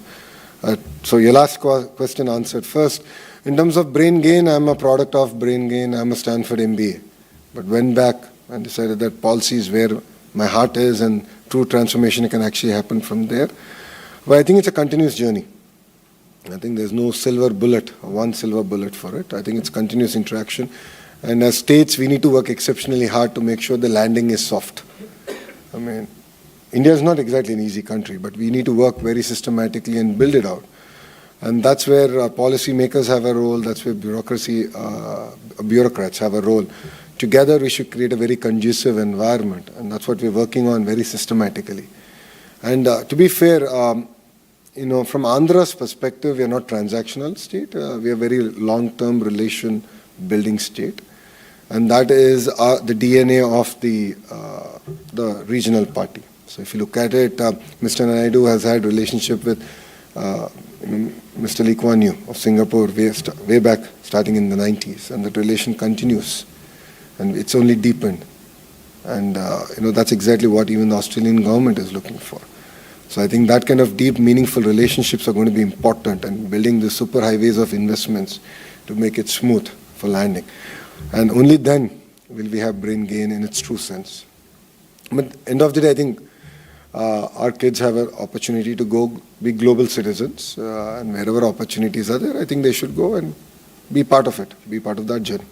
So your last question answered first. In terms of brain gain, I'm a product of brain gain. I'm a Stanford MBA, but went back and decided that policy is where my heart is, and true transformation can actually happen from there. But I think it's a continuous journey. I think there's no silver bullet, one silver bullet for it. I think it's continuous interaction. And as states, we need to work exceptionally hard to make sure the landing is soft. I mean, India is not exactly an easy country, but we need to work very systematically and build it out. And that's where policy makers have a role, that's where bureaucrats have a role. Together, we should create a very conducive environment, and that's what we're working on very systematically. And to be fair, from Andhra's perspective, we are not transactional state. We are very long-term relation building state. And that is the DNA of the regional party. So if you look at it, Mr. Naidu has had relationship with Mr. Lee Kuan Yew of Singapore way back, starting in the 90s, and that relation continues, and it's only deepened. And that's exactly what even the Australian government is looking for. So I think that kind of deep, meaningful relationships are going to be important, and building the superhighways of investments to make it smooth for landing. And only then will we have brain gain in its true sense. But end of the day, I think our kids have an opportunity to go be global citizens, and wherever opportunities are there, I think they should go and be part of it, be part of that journey.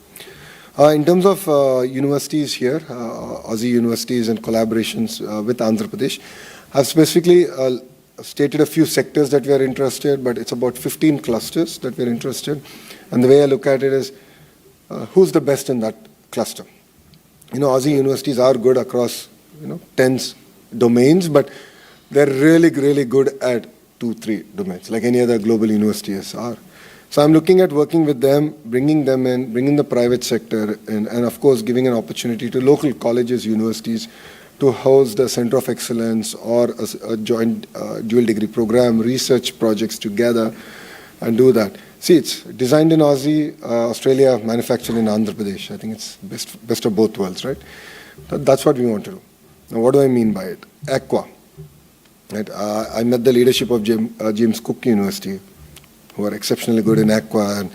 In terms of universities here, Aussie universities and collaborations with Andhra Pradesh, I've specifically stated a few sectors that we are interested, but it's about 15 clusters that we're interested. And the way I look at it is, who's the best in that cluster? Aussie universities are good across, 10 domains, but they're really, really good at 2-3 domains, like any other global universities are. So I'm looking at working with them, bringing them in, bringing the private sector in, and of course giving an opportunity to local colleges, universities to host a center of excellence or a joint dual degree program, research projects together, and do that. See, it's designed in Aussie, Australia, manufactured in Andhra Pradesh. I think it's best of both worlds, right? That's what we want to do. Now, what do I mean by it? Aqua. Right? I met the leadership of James Cook University, who are exceptionally good in aqua, and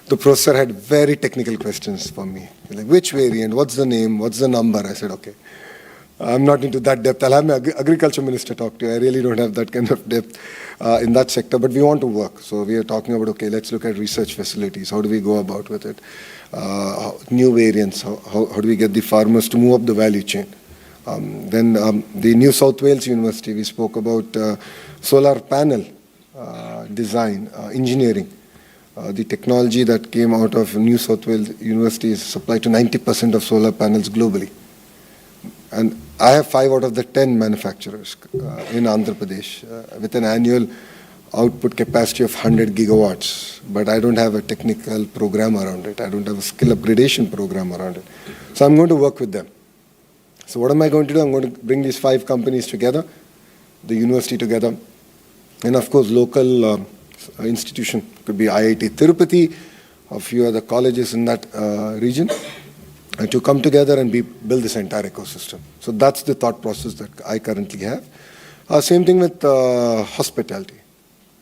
the professor had very technical questions for me. Like, which variant, what's the name, what's the number? I said, okay, I'm not into that depth. I'll have my agriculture minister talk to you. I really don't have that kind of depth in that sector, but we want to work. So we are talking about, okay, let's look at research facilities. How do we go about with it? New variants, how do we get the farmers to move up the value chain? Then the New South Wales University, we spoke about solar panel design, engineering. The technology that came out of New South Wales University is supplied to 90% of solar panels globally. And I have 5 out of the 10 manufacturers in Andhra Pradesh with an annual output capacity of 100 gigawatts, but I don't have a technical program around it. I don't have a skill upgradation program around it. So I'm going to work with them. So what am I going to do? I'm going to bring these 5 companies together, the university together, and of course local institution. Could be IIT Tirupati, a few other colleges in that region, to come together and build this entire ecosystem. So that's the thought process that I currently have. Same thing with hospitality,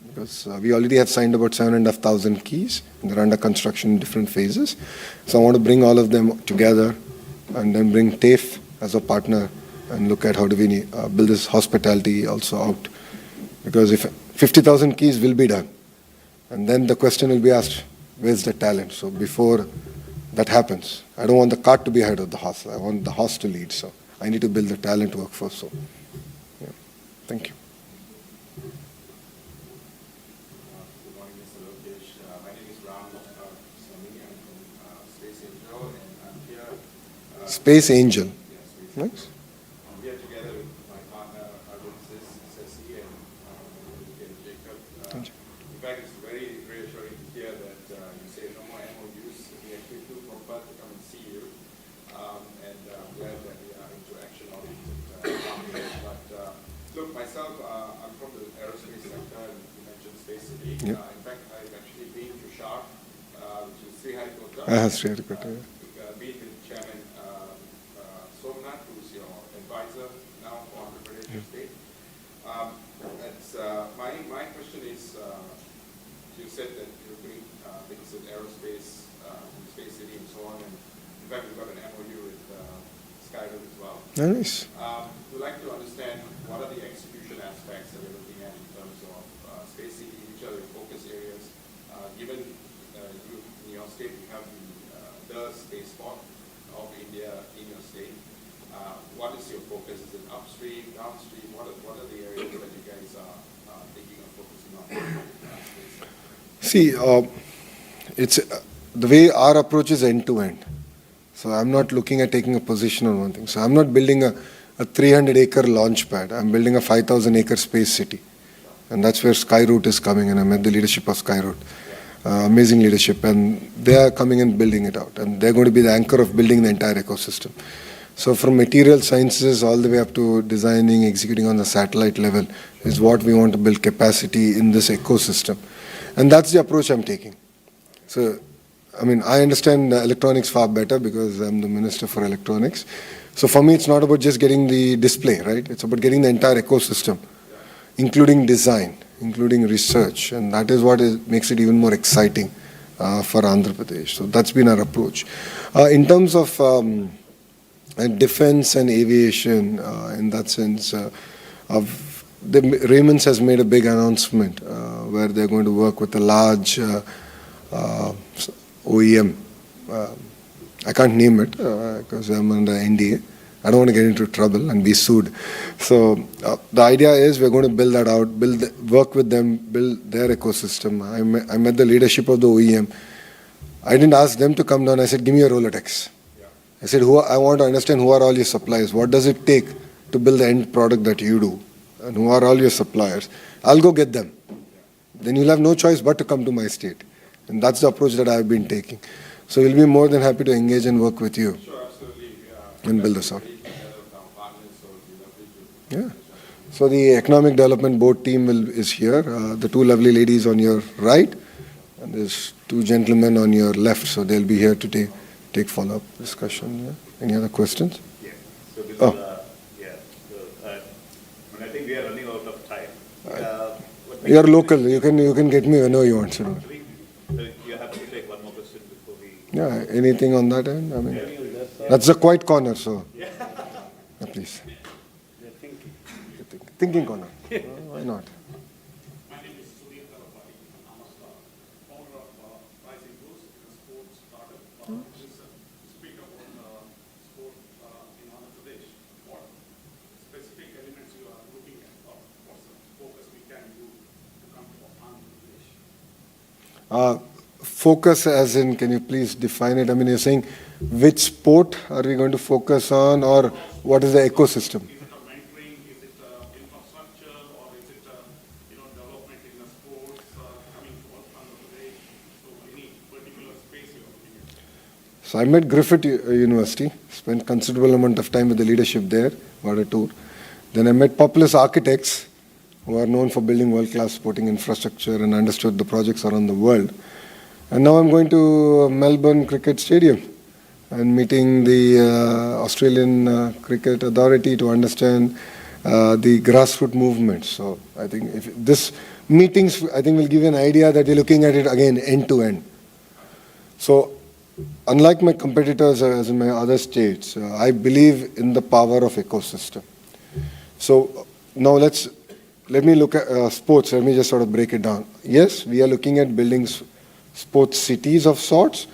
because we already have signed about 7,500 keys. They're under construction in different phases. So I want to bring all of them together and then bring TAFE as a partner and look at how do we build this hospitality also out. Because if 50,000 keys will be done, and then the question will be asked, where's the talent? So before that happens, I don't want the cart to be ahead of the horse. I want the horse to lead. So I need to build the talent workforce. So, yeah. Thank you. Good morning, Mr. Lokesh. space angel. Nice. We are together with my partner, Ceci, and Jacob. In fact, it's very reassuring to hear that you say no more MOUs. We actually flew from Perth to come and see you. And I'm glad that we are into action-oriented. But look, myself, I'm from the aerospace sector, and you mentioned Space City. Yep. In fact, I've actually been to SHARK, which is Sriharikota. Sriharikota. Been with Chairman Somnath, who's your advisor now for Andhra Pradesh State. My question is, you said that you're doing things in aerospace, in Space City and so on, and in fact we've got an MOU with Skyroot as well. Nice. We'd like to understand what are the execution aspects that you're looking at in terms of Space City, which are the focus areas, given you, in your state you have the space spot of India in your state. What is your focus? Is it upstream, downstream? What are the areas that you guys are thinking of focusing on? See, it's the way our approach is end-to-end. So I'm not looking at taking a position on one thing. So I'm not building a 300-acre launch pad. I'm building a 5,000-acre space city. And that's where Skyroot is coming, and I met the leadership of Skyroot. Amazing leadership, and they are coming and building it out. And they're going to be the anchor of building the entire ecosystem. So from material sciences all the way up to designing, executing on the satellite level is what we want to build capacity in this ecosystem. And that's the approach I'm taking. So, I mean, I understand electronics far better because I'm the Minister for Electronics. So for me, it's not about just getting the display, right? It's about getting the entire ecosystem, including design, including research. And that is what makes it even more exciting for Andhra Pradesh. So that's been our approach. In terms of defense and aviation, in that sense, Raymond's has made a big announcement where they're going to work with a large OEM. I can't name it because I'm under NDA. I don't want to get into trouble and be sued. So the idea is we're going to build that out, work with them, build their ecosystem. I met the leadership of the OEM. I didn't ask them to come down. I said, give me a Rolodex. I said, I want to understand who are all your suppliers. What does it take to build the end product that you do? And who are all your suppliers? I'll go get them. Then you'll have no choice but to come to my state. And that's the approach that I've been taking. So we'll be more than happy to engage and work with you. Sure, absolutely. And build this out. Yeah. So the Economic Development Board team is here. The two lovely ladies on your right, and there's two gentlemen on your left. So they'll be here to take follow-up discussion. Yeah. Any other questions? Yeah. So this I think we are running out of time. You're local. You can get me whenever you want. So You have to take one more question before we. yeah. Anything on that end? I mean, that's the quiet corner. So, please. Thinking corner. Why not? My name is Surya Karapati. I'm a founder of Rising Boost, a sports startup. This is speak about sport in Andhra Pradesh. What specific elements you are looking at, or what's the focus we can do to come to Andhra Pradesh? Focus as in, can you please define it? I mean, you're saying which sport are we going to focus on, or what is the ecosystem? Is it a mentoring? Is it infrastructure, or is it development in the sports coming to Andhra Pradesh? So any particular space you're looking at? So I met Griffith University, spent considerable amount of time with the leadership there, got a tour. Then I met Populous Architects, who are known for building world-class sporting infrastructure and understood the projects around the world. And now I'm going to Melbourne Cricket Stadium and meeting the Australian Cricket Authority to understand the grassroots movement. So I think if this meetings, I think, will give you an idea that you're looking at it again end to end. So unlike my competitors as in my other states, I believe in the power of ecosystem. So now let me look at sports. Let me just sort of break it down. Yes, we are looking at building sports cities of sorts,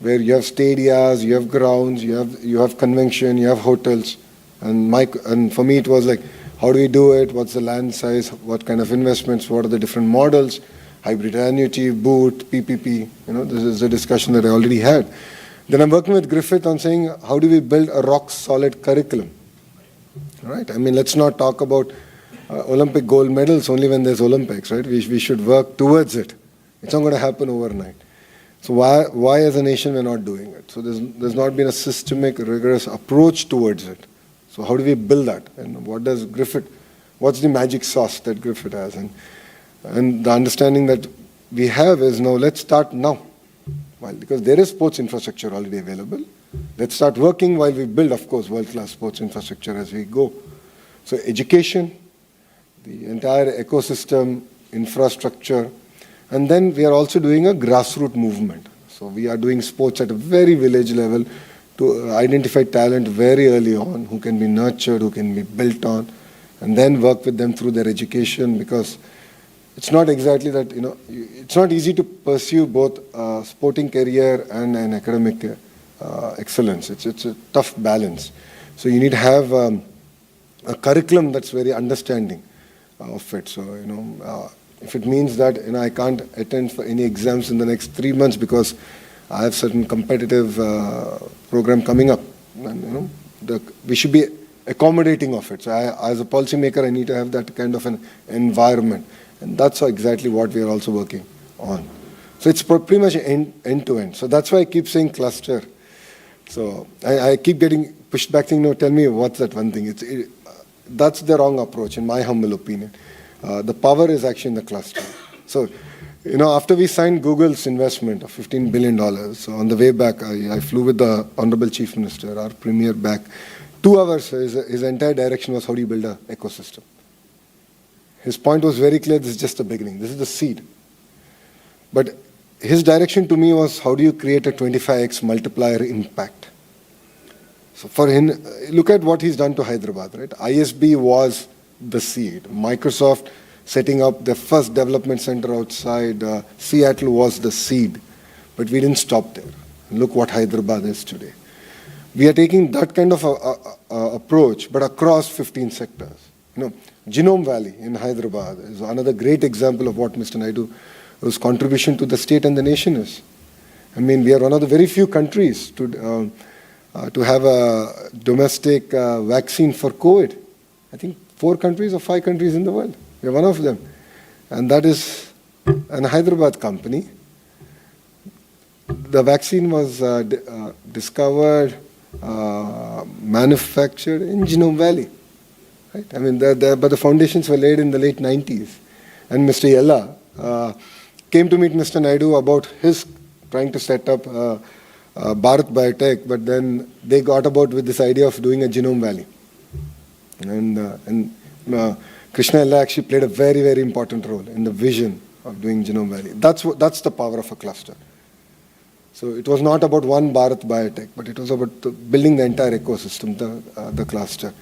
where you have stadiums, you have grounds, you have convention, you have hotels. And for me, it was like, how do we do it? What's the land size? What kind of investments? What are the different models? Hybrid annuity, boot, PPP. This is a discussion that I already had. Then I'm working with Griffith on saying, how do we build a rock-solid curriculum? Right? I mean, let's not talk about Olympic gold medals only when there's Olympics, right? We should work towards it. It's not going to happen overnight. So why as a nation we're not doing it? So there's not been a systemic, rigorous approach towards it. So how do we build that? And what's the magic sauce that Griffith has? And the understanding that we have is, no, let's start now. Well, because there is sports infrastructure already available. Let's start working while we build, of course, world-class sports infrastructure as we go. So education, the entire ecosystem, infrastructure, and then we are also doing a grassroots movement. So we are doing sports at a very village level to identify talent very early on, who can be nurtured, who can be built on, and then work with them through their education, because it's not exactly that, it's not easy to pursue both a sporting career and an academic excellence. It's a tough balance. So you need to have a curriculum that's very understanding of it. So, if it means that I can't attend for any exams in the next 3 months because I have certain competitive program coming up, and, we should be accommodating of it. So as a policymaker, I need to have that kind of an environment. And that's exactly what we are also working on. So it's pretty much end to end. So that's why I keep saying cluster. So I keep getting pushed back saying, tell me what's that one thing. That's the wrong approach, in my humble opinion. The power is actually in the cluster. So, after we signed Google's investment of $15 billion, so on the way back, I flew with the Honorable Chief Minister, our Premier, back. 2 hours, his entire direction was, how do you build an ecosystem? His point was very clear, this is just the beginning. This is the seed. But his direction to me was, how do you create a 25x multiplier impact? So for him, look at what he's done to Hyderabad, right? ISB was the seed. Microsoft setting up the first development center outside Seattle was the seed. But we didn't stop there. Look what Hyderabad is today. We are taking that kind of approach, but across 15 sectors. Genome Valley in Hyderabad is another great example of what Mr. Naidu's contribution to the state and the nation is. I mean, we are one of the very few countries to have a domestic vaccine for COVID. I think 4 countries or 5 countries in the world. We are one of them. And that is an Hyderabad company. The vaccine was discovered, manufactured in Genome Valley. Right? I mean, but the foundations were laid in the late 90s. And Mr. Yella came to meet Mr. Naidu about his trying to set up Bharat Biotech, but then they got about with this idea of doing a Genome Valley. And Krishna Yella actually played a very, very important role in the vision of doing Genome Valley. That's the power of a cluster. So it was not about one Bharat Biotech, but it was about building the entire ecosystem, the cluster.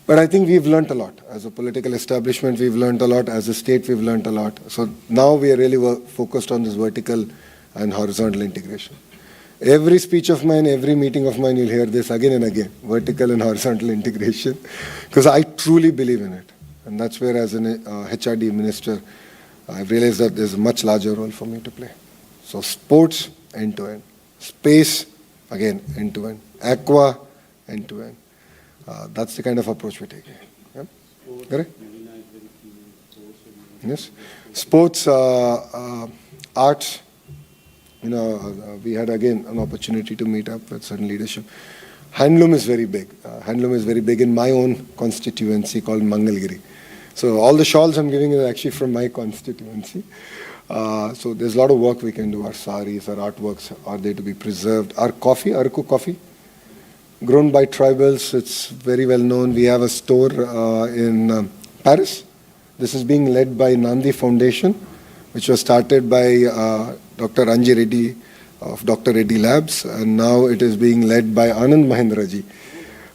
But I think we've learned a lot. As a political establishment, we've learned a lot. As a state, we've learned a lot. So now we are really focused on this vertical and horizontal integration. Every speech of mine, every meeting of mine, you'll hear this again and again, vertical and horizontal integration, because I truly believe in it. And that's where, as an HRD minister, I've realized that there's a much larger role for me to play. So sports, end-to-end. Space, again, end-to-end. Aqua, end-to-end. That's the kind of approach we're taking. Yeah? Correct? Yes. Sports, arts. We had again an opportunity to meet up with certain leadership. Handloom is very big. Handloom is very big in my own constituency called Mangalgiri. So all the shawls I'm giving is actually from my constituency. So there's a lot of work we can do. Our saris, our artworks are there to be preserved. Our coffee, Araku coffee, grown by tribals. It's very well known. We have a store in Paris. This is being led by Nandi Foundation, which was started by Dr. Anji Reddy of Dr. Reddy Labs, and now it is being led by Anand Mahendraji.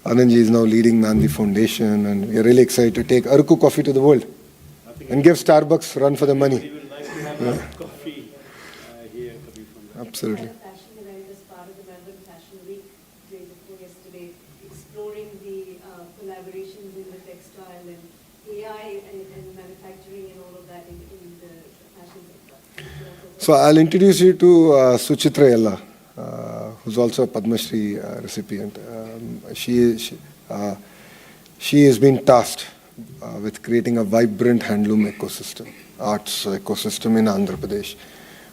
Anandji is now leading Nandi Foundation, and we are really excited to take Araku coffee to the world and give Starbucks run for the money. It will be nice to have coffee here coming from. Absolutely. Fashion event as part of the Melbourne Fashion Week, day before yesterday, exploring the collaborations in the textile and AI and manufacturing and all of that in the fashion sector. So I'll introduce you to Suchitra Yella, who's also a Padma Shri recipient. She has been tasked with creating a vibrant handloom ecosystem, arts ecosystem in Andhra Pradesh.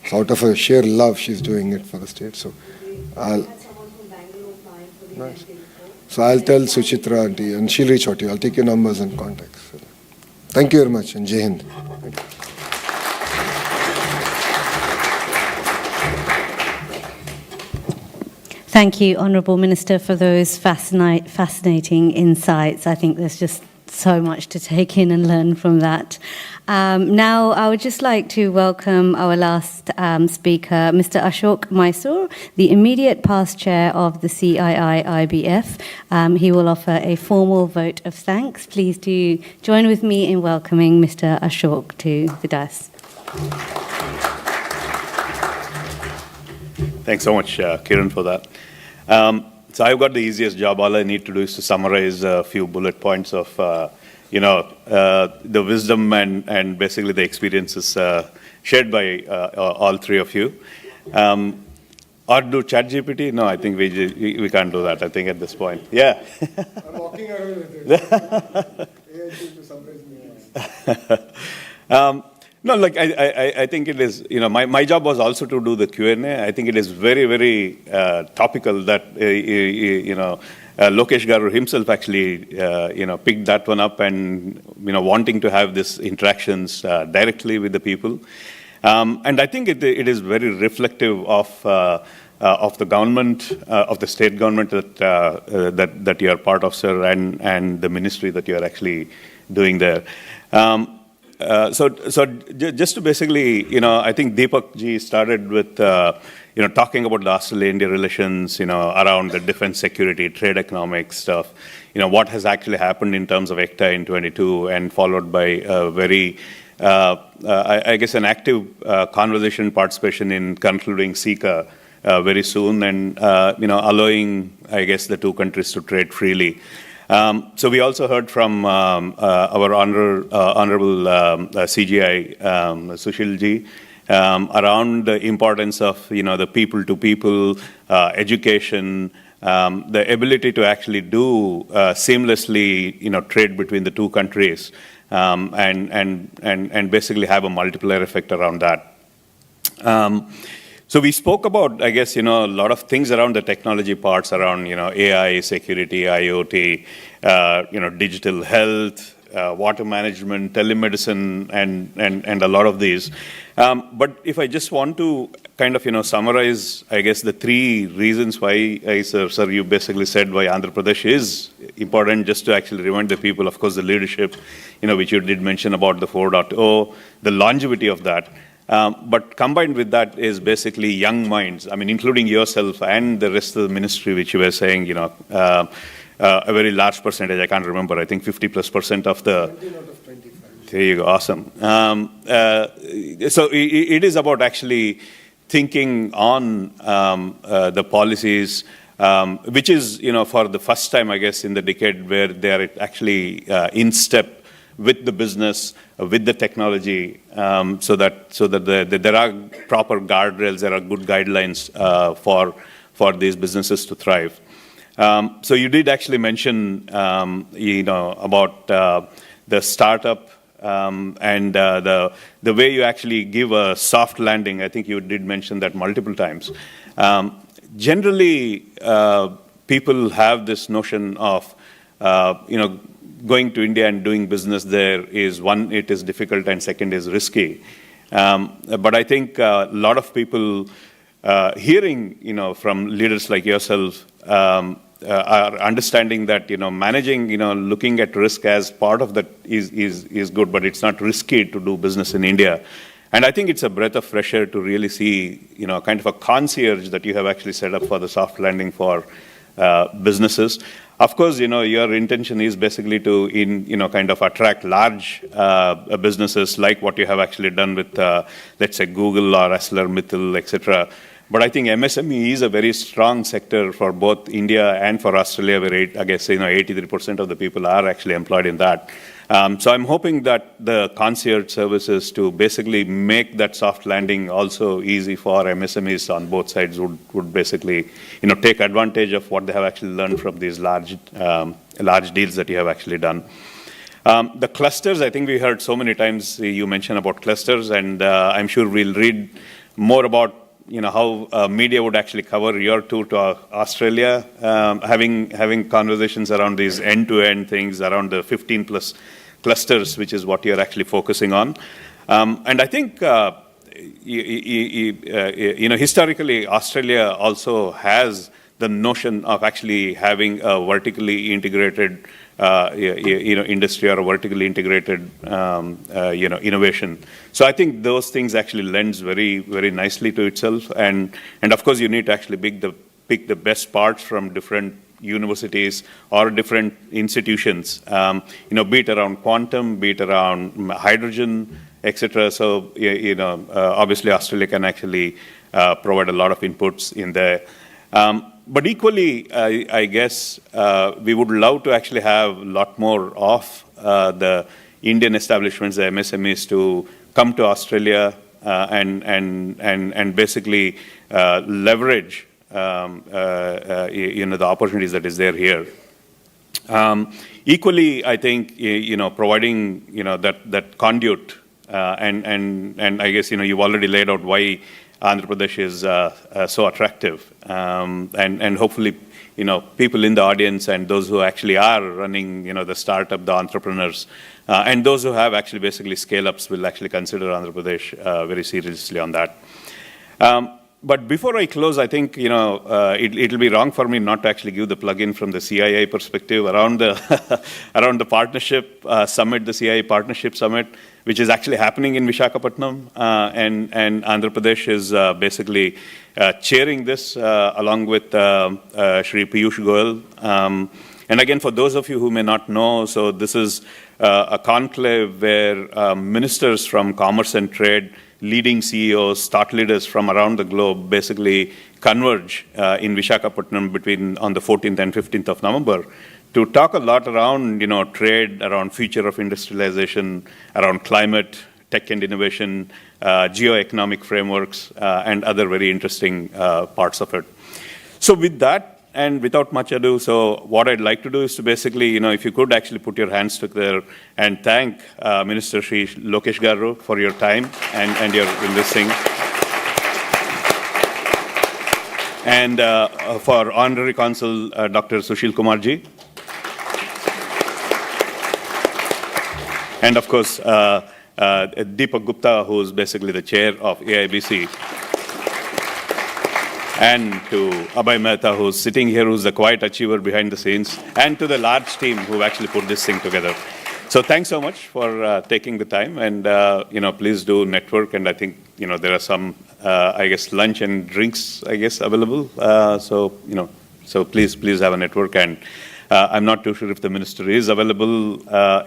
So out of her sheer love, she's doing it for the state. So nice. So I'll tell Suchitra auntie, and she'll reach out to you. I'll take your numbers and contacts. So, thank you very much, and Jai Hind. Thank you, Honourable Minister, for those fascinating insights. I think there's just so much to take in and learn from that. Now, I would just like to welcome our last speaker, Mr. Ashok Mysore, the immediate past chair of the CII-IBF. He will offer a formal vote of thanks. Please do join with me in welcoming Mr. Ashok to the dais. Thanks so much, Kiran, for that. So I've got the easiest job. All I need to do is to summarize a few bullet points of, the wisdom and basically the experiences shared by all three of you. Or do ChatGPT? No, I think we can't do that, I think, at this point. Yeah. I'm walking around with it. AI to summarize me. No, like I think it is, my job was also to do the Q&A. I think it is very, very topical that, Lokesh Garu himself actually, picked that one up and, wanting to have these interactions directly with the people. And I think it is very reflective of the government, of the state government that you are part of, sir, and the ministry that you are actually doing there. So just to basically, I think Deepak ji started with, talking about the Australia-India relations, around the defense, security, trade, economics stuff, what has actually happened in terms of ECTA in 22, and followed by a very, I guess, an active conversation participation in concluding SICA very soon, and, allowing, I guess, the two countries to trade freely. So we also heard from our honorable CGI, Sushil ji, around the importance of, the people-to-people education, the ability to actually do seamlessly, trade between the two countries, and basically have a multiplier effect around that. So we spoke about, I guess, a lot of things around the technology parts, around, AI, security, IoT, digital health, water management, telemedicine, and a lot of these. But if I just want to kind of, summarize, I guess, the three reasons why, sir, you basically said why Andhra Pradesh is important, just to actually remind the people, of course, the leadership, which you did mention about the 4.0, the longevity of that. But combined with that is basically young minds, I mean, including yourself and the rest of the ministry, which you were saying, a very large percentage, I can't remember, I think 50+% of the... 19 out of 25. There you go, awesome. So it is about actually thinking on the policies, which is, for the first time, I guess, in the decade where they are actually in step with the business, with the technology, so that there are proper guardrails, there are good guidelines for these businesses to thrive. So you did actually mention, about the startup and the way you actually give a soft landing. I think you did mention that multiple times. Generally, people have this notion of, going to India and doing business there is, one, it is difficult, and second is risky. But I think a lot of people hearing, from leaders like yourself, are understanding that, managing, looking at risk as part of that is good, but it's not risky to do business in India. And I think it's a breath of fresh air to really see, kind of a concierge that you have actually set up for the soft landing for businesses. Of course, your intention is basically to, kind of attract large businesses like what you have actually done with, let's say, Google or ArcelorMittal, etc. But I think MSME is a very strong sector for both India and for Australia, where I guess 83% of the people are actually employed in that. So I'm hoping that the concierge services to basically make that soft landing also easy for MSMEs on both sides would basically, take advantage of what they have actually learned from these large deals that you have actually done. The clusters, I think we heard so many times you mention about clusters, and I'm sure we'll read more about how media would actually cover your tour to Australia, having conversations around these end-to-end things, around the 15 plus clusters, which is what you're actually focusing on. And I think, historically, Australia also has the notion of actually having a vertically integrated industry or a vertically integrated, innovation. So I think those things actually lends very, very nicely to itself. And of course, you need to actually pick the best parts from different universities or different institutions, be it around quantum, be it around hydrogen, etc. So, obviously, Australia can actually provide a lot of inputs in there. But equally, I guess we would love to actually have a lot more of the Indian establishments, the MSMEs, to come to Australia and basically leverage the opportunities that is there here. Equally, I think providing that conduit and I guess you've already laid out why Andhra Pradesh is so attractive, and hopefully people in the audience and those who actually are running the startup, the entrepreneurs, and those who have actually basically scale-ups will actually consider Andhra Pradesh very seriously on that. But before I close, I think it'll be wrong for me not to actually give the plug-in from the CIA perspective around the around the partnership summit, the CIA Partnership Summit, which is actually happening in Visakhapatnam, and Andhra Pradesh is basically chairing this along with Shri Piyush Goyal. And again, for those of you who may not know, so this is a conclave where ministers from commerce and trade, leading CEOs, thought leaders from around the globe basically converge in Visakhapatnam on the 14th and 15th of November to talk a lot around, trade, around future of industrialization, around climate, tech and innovation, geoeconomic frameworks, and other very interesting parts of it. So with that, and without much ado, so what I'd like to do is to basically, if you could actually put your hands together and thank Minister Shri Lokesh Garu for your time and your investing. And for Honorary Consul Dr. Sushil Kumarji. And of course, Deepak Gupta, who is basically the chair of AIBC. And to Abhay Mehta, who's sitting here, who's the quiet achiever behind the scenes, and to the large team who actually put this thing together. So thanks so much for taking the time, and please do network. And I think there are some, I guess, lunch and drinks, I guess, available. So please have a network. And I'm not too sure if the minister is available.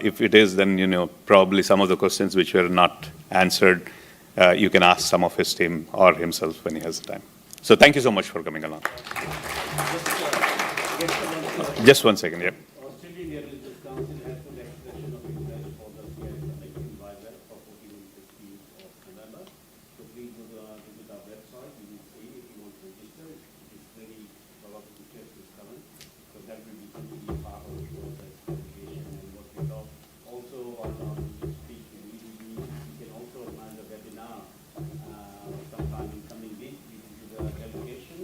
If it is, then probably some of the questions which were not answered, you can ask some of his team or himself when he has the time. So thank you so much for coming along. Just one second, yeah. Australian Religious Council has put expression of interest for the CI Summit in Visakhapatnam for 14 and 15th of November. So please visit our website. You will see if you want to register. It's very probably to check this coming. So that will be completely part of the process, application and what we talk. Also on speak in EDB, you can also organize a webinar sometime in coming week. Delegation.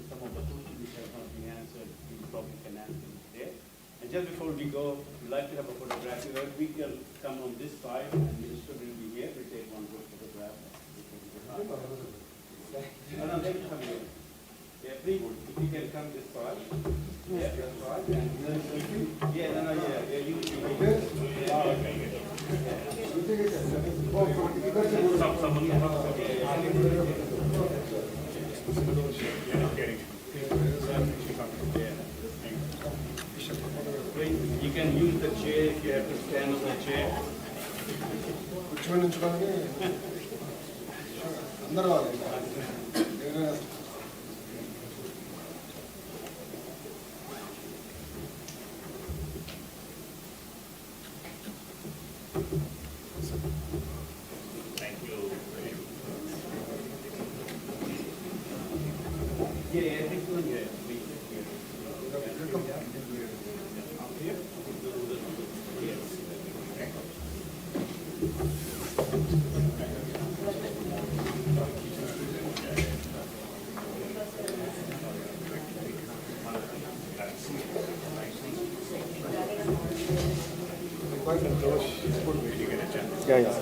Some of the questions which have not been answered, we probably can answer it there. And just before we go, we'd like to have a photograph. We can come on this side, and the minister will be here. We'll take one good photograph. No, they will come here. Yeah, please, if you can come this side. Yeah, that's right. And yeah, you will be here. You can use the chair if you have to stand on the chair. Yeah, yeah.